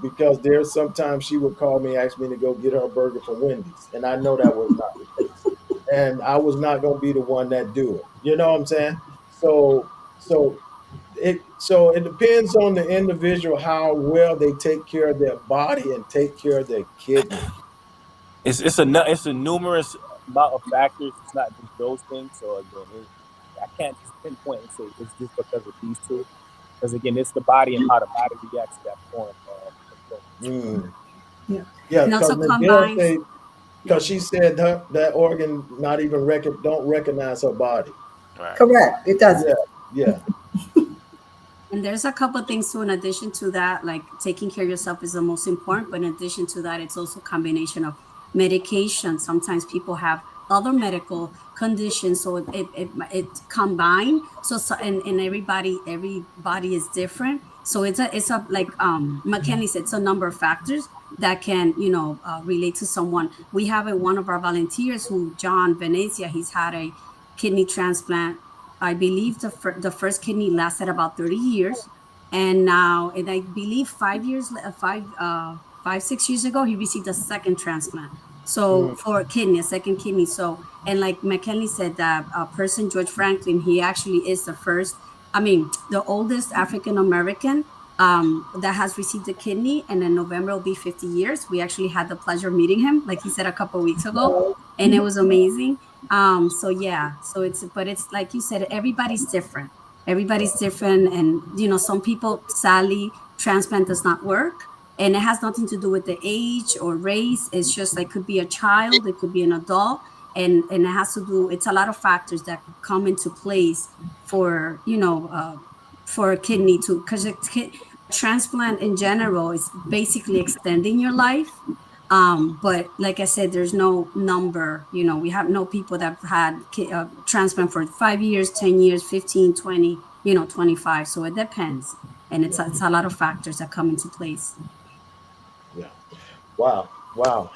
because there's sometimes she would call me, ask me to go get her a burger from Wendy's, and I know that was not the case. And I was not going to be the one that do it. You know what I'm saying? So it depends on the individual how well they take care of their body and take care of their kidney. It's a numerous amount of factors. It's not just those things. So again, I can't just pinpoint and say it's just because of these two. Because again, it's the body and how the body reacts to that foreign component. Yeah. Yeah, And because also Miguel combines. said, because she said that organ not even don't recognize her body. Right. Correct. It doesn't. Yeah. And there's a couple of things too, in addition to that, like taking care of yourself is the most important. But in addition to that, it's also a combination of medication. Sometimes people have other medical conditions, so it combined. So and everybody is different. So it's a like McKinley said, it's a number of factors that can relate to someone. We have one of our volunteers who, John Venezia, he's had a kidney transplant. I believe the first kidney lasted about 30 years, and now, and I believe 6 years ago, he received a second transplant. So for a kidney, a second kidney. So, and like McKinley said, that person, George Franklin, he actually is the oldest African American that has received a kidney, and in November will be 50 years. We actually had the pleasure of meeting him, like he said, a couple of weeks ago, and it was amazing. So it's like you said, everybody's different. Everybody's different, and some people, sadly, transplant does not work, and it has nothing to do with the age or race. It's just like, could be a child, it could be an adult, and it has to do. It's a lot of factors that come into place for for a kidney to, because transplant in general is basically extending your life. But like I said, there's no number. We have no people that have had transplant for 5 years, 10 years, 15, 20, 25. So it depends, and it's a lot of factors that come into place. Yeah. Wow.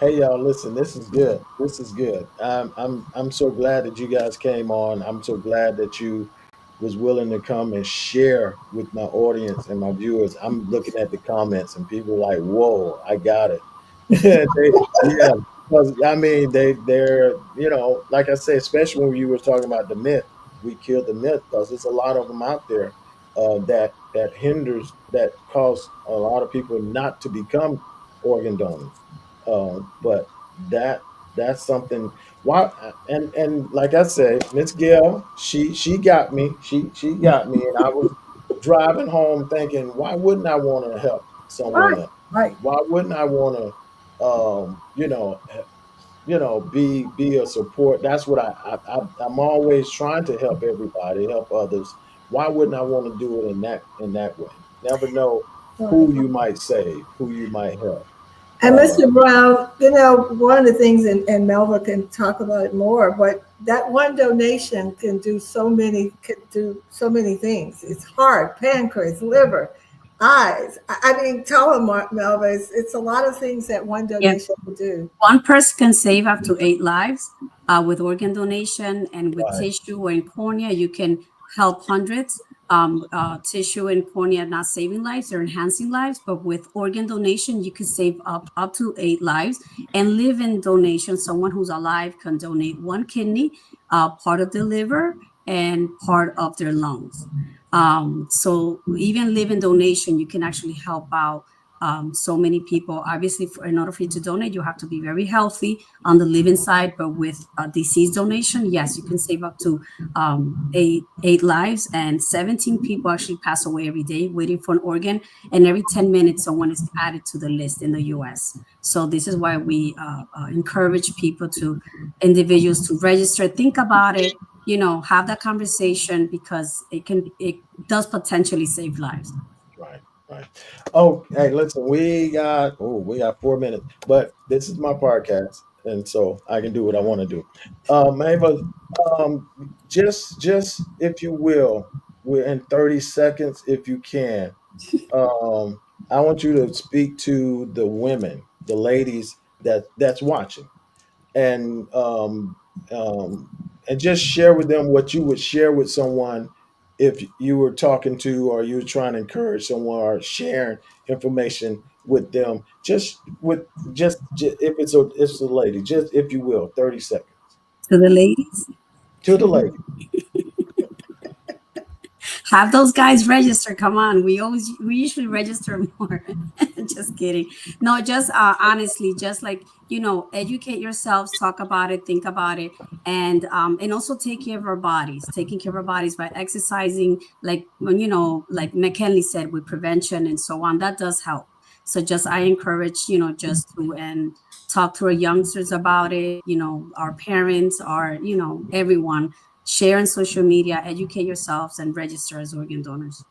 Hey y'all, listen, this is good. This is good. I'm so glad that you guys came on. I'm so glad that you was willing to come and share with my audience and my viewers. I'm looking at the comments and people like, whoa, I got it. Yeah, because I mean they're like I said, especially when you were talking about the myth, we killed the myth because there's a lot of them out there that cause a lot of people not to become organ donors. But that's something. Why? And like I said, Miss Gail, she got me. She got me, and I was driving home thinking, why wouldn't I want to help someone Right. else? Right. Why wouldn't I want to, be a support? That's what I'm always trying to help everybody, help others. Why wouldn't I want to do it in that way? Never know who you might save, who you might help. And Mr. Brown, one of the things, and Melva can talk about it more, but that one donation can do so many things. It's heart, pancreas, liver, eyes. I mean, tell them, Melva, it's a lot of things that one donation will do. One person can save up to 8 lives with organ donation, and with tissue or in cornea, you can help hundreds. tissue and cornea not saving lives, they're enhancing lives. But with organ donation, you can save up to 8 lives. And living donation, someone who's alive can donate 1 kidney, part of the liver, and part of their lungs. So even living donation, you can actually help out so many people. Obviously, in order for you to donate, you have to be very healthy on the living side. But with disease donation, yes, you can save up to 8 lives, and 17 people actually pass away every day waiting for an organ. And every 10 minutes, someone is added to the list in the U.S. So this is why we encourage people individuals to register, think about it, have that conversation, because it does potentially save lives. Right, right. Oh, hey, listen, we got 4 minutes, but this is my podcast, and so I can do what I want to do. Ava, just if you will, we're in 30 seconds, if you can. Um, I want you to speak to the women, the ladies that's watching, and um, um, and just share with them what you would share with someone if you were talking to, or you were trying to encourage someone, or sharing information with them. Just if it's a lady, just if you will, 30 seconds To the ladies, to the lady. have those guys register. Come on, we usually register more. Just kidding. No, just honestly, just like, educate yourselves, talk about it, think about it, and also take care of our bodies. Taking care of our bodies by exercising, like when, like McKinley said, with prevention and so on, that does help. So just, I encourage, just to and talk to our youngsters about it, our parents, everyone. Share on social media, educate yourselves, and register as organ donors.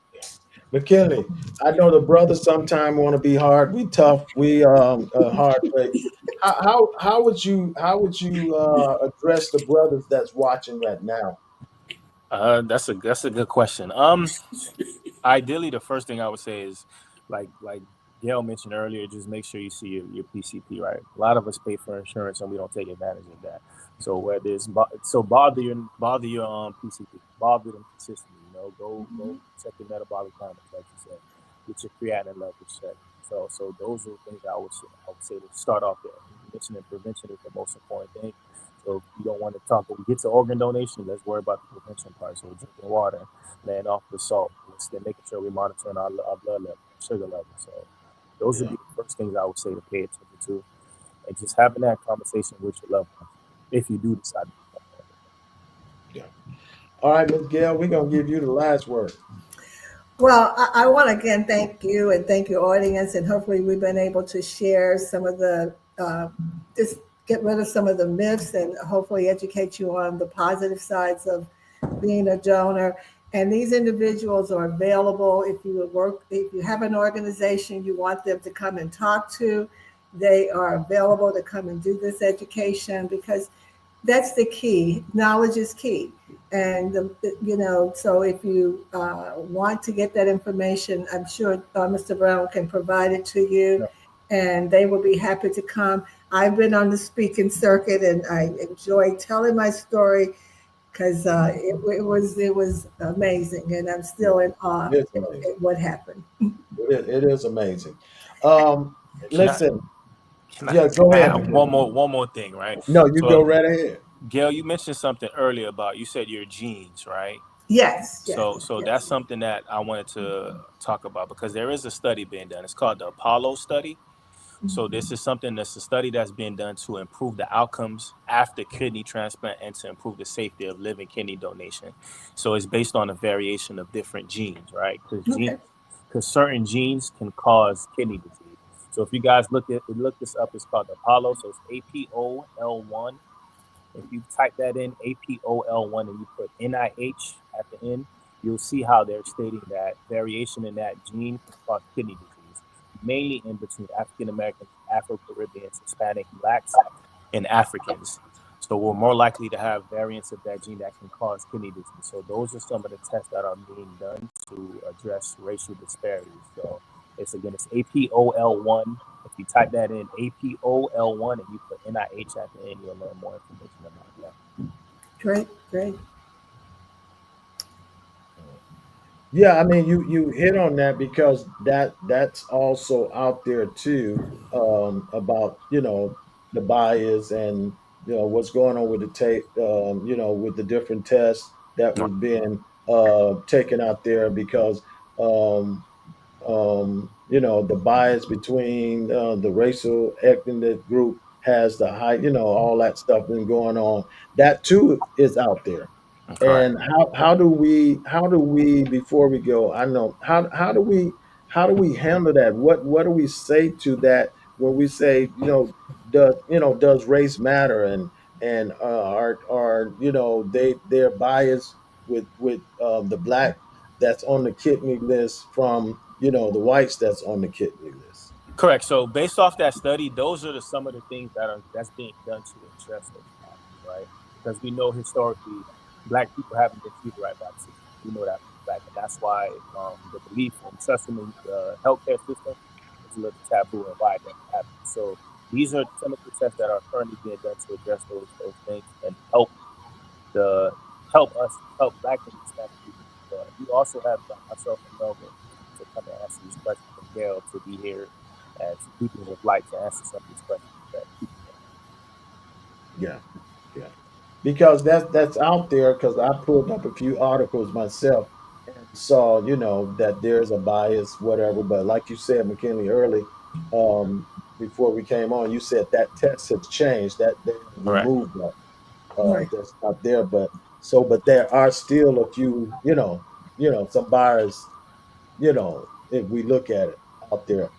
McKinley, I know the brothers sometimes want to be hard. We tough. We hard. But how would you address the brothers that's watching right now? That's a good question. Ideally, the first thing I would say is, like Gail mentioned earlier, just make sure you see your PCP, right? A lot of us pay for insurance and we don't take advantage of that. So whether it's bother your PCP, bother them consistently. Go check your metabolic panel, like you said, get your creatinine levels checked. So those are the things I would say to start off there. Mentioning prevention is the most important thing. So if you don't want to talk, when we get to organ donation, let's worry about the prevention part. So drinking water, laying off the salt, and making sure we're monitoring our blood level, sugar level. So those would Yeah, be the first things I would say to pay attention to, and just having that conversation with your loved ones if you do decide to become one. yeah. All right, Miss Gail, we're gonna give you the last word. Well, I want to again thank you and thank your audience, and hopefully we've been able to share some of just get rid of some of the myths, and hopefully educate you on the positive sides of being a donor. And these individuals are available if you have an organization you want them to come and talk to, they are available to come and do this education, because that's the key. Knowledge is key. And, so if you want to get that information, I'm sure Mr. Brown can provide it to you, Yeah, and they will be happy to come. I've been on the speaking circuit, and I enjoy telling my story, because it was amazing, and I'm yeah. still in awe It is amazing. at what happened. It is amazing. Um, Can I listen, can I, yeah, can go I ahead, have McKinley. one more thing, right? No, you So go right ahead. Gail, you mentioned something earlier about, you said your genes, right? Yes, yes, So that's yes. something that I wanted to talk about, because there is a study being done. It's called the Apollo study. So this is that's a study that's being done to improve the outcomes after kidney transplant and to improve the safety of living kidney donation. So it's based on a variation of different genes, right? Okay. Because certain genes can cause kidney disease. So if you guys look this up, it's called the Apollo. So it's APOL1. If you type that in, APOL1, and you put NIH at the end, you'll see how they're stating that variation in that gene can cause kidney disease, mainly in between African Americans, Afro Caribbeans, Hispanic, Blacks, and Africans. So we're more likely to have variants of that gene that can cause kidney disease. So those are some of the tests that are being done to address racial disparities. So it's APOL1. If you type that in, APOL1, and you put NIH at the end, you'll learn more information about that. Great, great. Yeah, I mean, you hit on that because that's also out there too, about the bias and what's going on with the tape, with the different tests that Right. was being taken out there because um, the bias between the racial ethnic group has the high, all that stuff been going on. That too is out there. Correct. And how do we before we go? I know how do we handle that? What do we say to that when we say does race matter and are their bias with the black that's on the kidney list from the whites that's on the kidney list. Correct. So based off that study, those are some of the things that's being done to address those problems, right? Because we know historically, black people haven't been treated right by the system. We know that for a fact, and that's why the belief and trusting in the healthcare system is a little taboo and why it doesn't happen. So these are some of the tests that are currently being done to address those things and the help Black and Hispanic people as well. We also have myself and Melva to come and answer these questions, and Gail to be here as beacons of light to answer some of these questions that people may have. Yeah, yeah. Because that's out there because I pulled up a few articles myself and saw, that there's a bias, whatever. But like you said, McKinley, early, um, before we came on, you said that test has changed, that they have Correct. removed that. Right. That's not there. But there are still a few, some bias, if we look at it out there.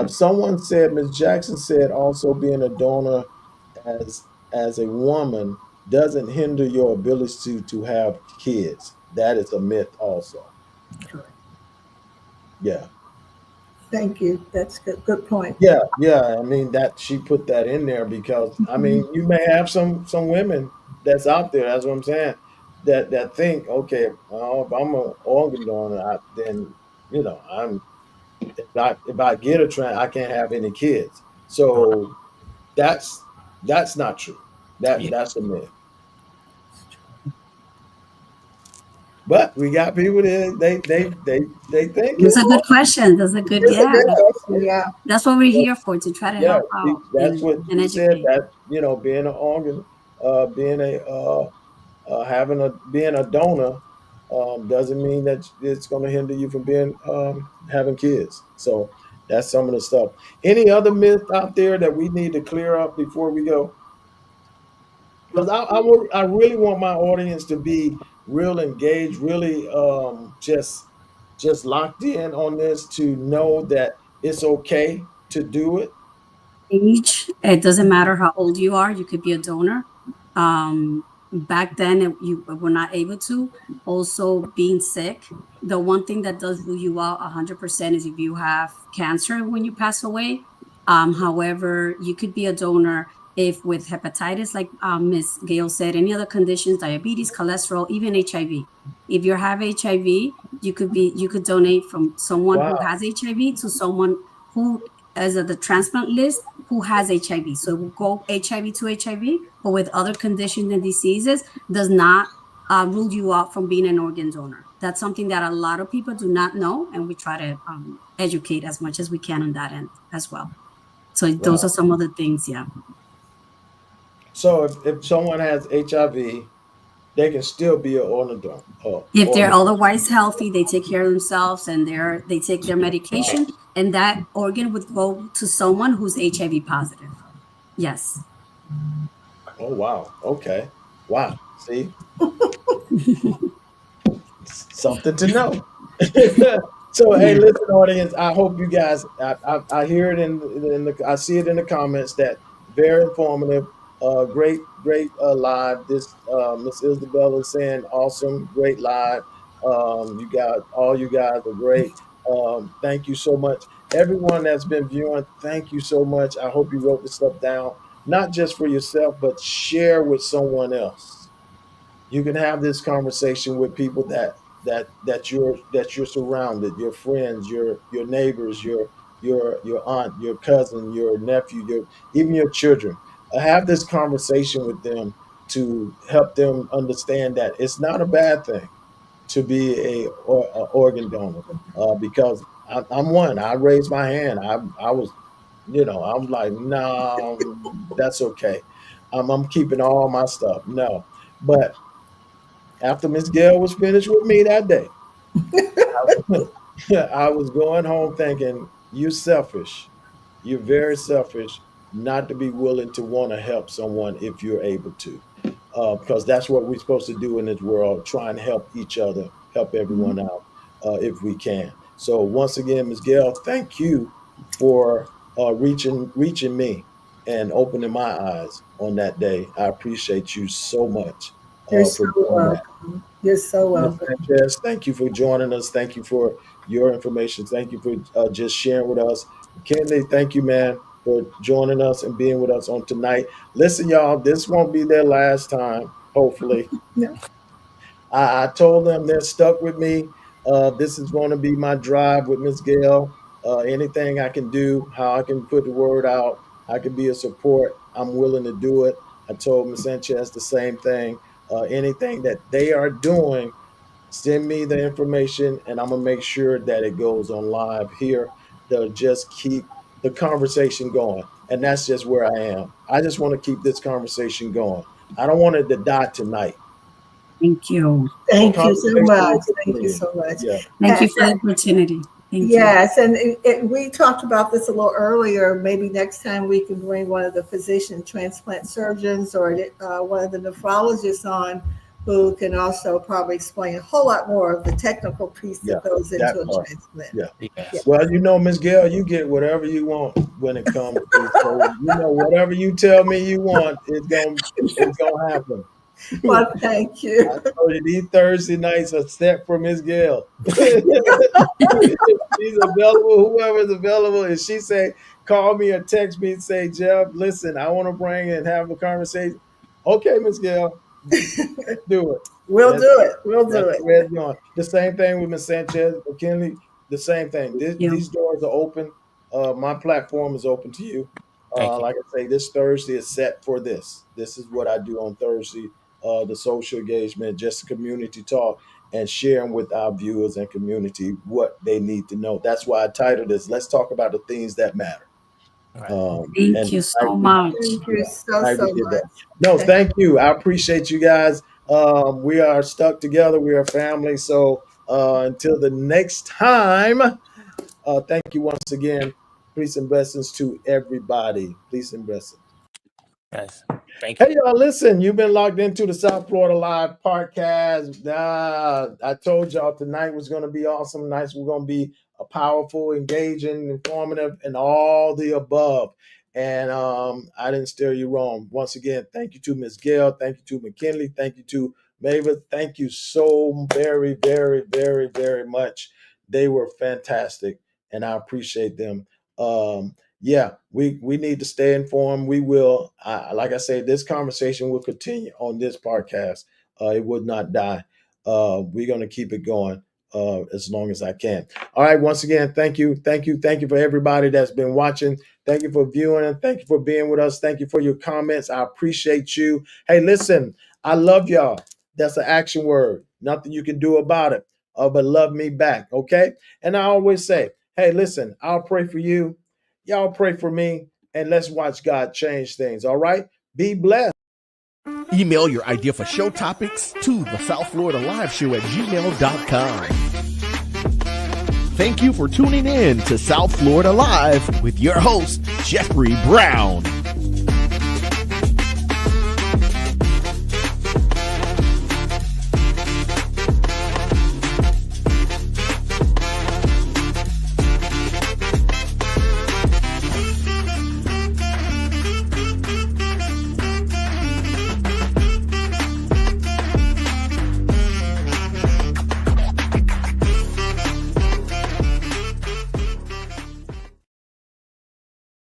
Someone said, Ms. Jackson said, also being a donor as a woman doesn't hinder your ability to have kids. That is a myth, also. Correct. Yeah, Thank you. That's good. Good point. yeah. I mean that she put that in there because I mean you may have some women that's out there. That's what I'm saying. That think, okay, well, if I'm an organ donor, then I'm if I get a trans, I can't have any kids. Correct. So that's that's not true. That Yeah. that's a myth. But we got people that they think Those it. are good questions. That's a good, It's a yeah. good question. Yeah. That's what we're Yeah, here for, to try to yeah. help out That's what and she said. educate. That being an organ, being being a donor, doesn't mean that it's going to hinder you from being having kids. So that's some of the stuff. Any other myth out there that we need to clear up before we go? Because I really want my audience to be real engaged, really just locked in on this to know that it's okay to do it. Age, it doesn't matter how old you are, you could be a donor. Back then, you were not able to. Also, being sick, the one thing that does rule you out 100% is if you have cancer when you pass away. However, you could be a donor if with hepatitis, like Miss Gail said, any other conditions, diabetes, cholesterol, even HIV. If you have HIV, you could donate from someone who Wow, has HIV to someone who is at the transplant list who has HIV. So it will go HIV to HIV, but with other conditions and diseases, does not rule you out from being an organ donor. That's something that a lot of people do not know, and we try to educate as much as we can on that end as well. So those are wow. some of the things, yeah. So if someone has HIV, they can still be an organ donor. If they're Organ. otherwise healthy, they take care of themselves and they take their medication, and that organ would go to someone who's HIV positive. Yes. Oh wow. Okay. Wow. See, something to know. So hey, Yeah. listen, audience. I hope you guys. I hear it in the. I see it in the comments that very informative. Great live. This Miss Isabel is saying awesome, great live. You guys are great. Thank you so much, everyone that's been viewing. Thank you so much. I hope you wrote this stuff down, not just for yourself, but share with someone else. You can have this conversation with people that you're surrounded, your friends, your neighbors, your aunt, your cousin, your nephew, your even your children. Have this conversation with them to help them understand that it's not a bad thing. to be a organ donor because I'm one. I raised my hand. I was, I'm like, no, that's okay. I'm keeping all my stuff. No, but after Miss Gail was finished with me that day, I was going home thinking, you selfish. You're very selfish not to be willing to want to help someone if you're able to, because that's what we're supposed to do in this world, try and help each other, help everyone out if we can. So once again, Ms. Gail, thank you for reaching me and opening my eyes on that day. I appreciate you so much You're for so doing that. welcome. You're so Ms. welcome. Sanchez, thank you for joining us. Thank you for your information. Thank you for just sharing with us. McKinley, thank you, man, for joining us and being with us on tonight. Listen, y'all, this won't be their last time, hopefully. No. I told them they're stuck with me. This is going to be my drive with Miss Gail. Anything I can do, how I can put the word out, I can be a support. I'm willing to do it. I told Ms. Sanchez the same thing. Anything that they are doing, send me the information, and I'm gonna make sure that it goes on live here. They'll just keep the conversation going, and that's just where I am. I just want to keep this conversation going. I don't want it to die tonight. Thank you. Thank you so much. Thank you so much. Yeah. Thank you for the opportunity. Thank yes, and we talked about this a little earlier. Maybe next time we can bring one of the physician transplant surgeons or one of the nephrologists on, who can also probably explain a whole lot more of the technical piece that goes into a transplant. Yeah. Well, Ms. Gail, you get whatever you want when it comes to, so, whatever you tell me you want, it's gonna happen. Well, thank you. I told you these Thursday nights are set for Miss Gail. She's available, whoever's available. And she say, call me or text me and say, Jeff, listen, I want to bring and have a conversation. Okay, Miss Gail, do it. We'll do it. We'll do it. The same thing with Ms. Sanchez, McKinley, the same thing. These doors are open. My platform is open to you. Like I say, this Thursday is set for this. This is what I do on Thursday. The social engagement, just community talk, and sharing with our viewers and community what they need to know. That's why I titled this, Let's Talk About the Things That Matter. Thank you so much. Thank you so much. No, thank you. I appreciate you guys. We are stuck together. We are family. So until the next time, thank you once again. Peace and blessings to everybody. Peace and blessings. Yes. Thank you. Hey, y'all, listen, you've been logged into the South Florida Live podcast. I told y'all tonight was going to be awesome. Nice. We're going to be a powerful, engaging, informative, and all the above. And I didn't steer you wrong. Once again, thank you to Ms. Gail. Thank you to McKinley. Thank you to Melva. Thank you so very, very, very, very much. They were fantastic, and I appreciate them. Yeah, we need to stay informed. We will, like I say, this conversation will continue on this podcast. It would not die. We're going to keep it going as long as I can. All right. Once again, thank you. Thank you. Thank you for everybody that's been watching. Thank you for viewing, and thank you for being with us. Thank you for your comments. I appreciate you. Hey, listen, I love y'all. That's an action word. Nothing you can do about it, but love me back. Okay. And I always say, hey, listen, I'll pray for you. Y'all pray for me, and let's watch God change things. All right? Be blessed. Email your idea for show topics to the South Florida Live Show at gmail.com. Thank you for tuning in to South Florida Live with your host, Jeffrey Brown.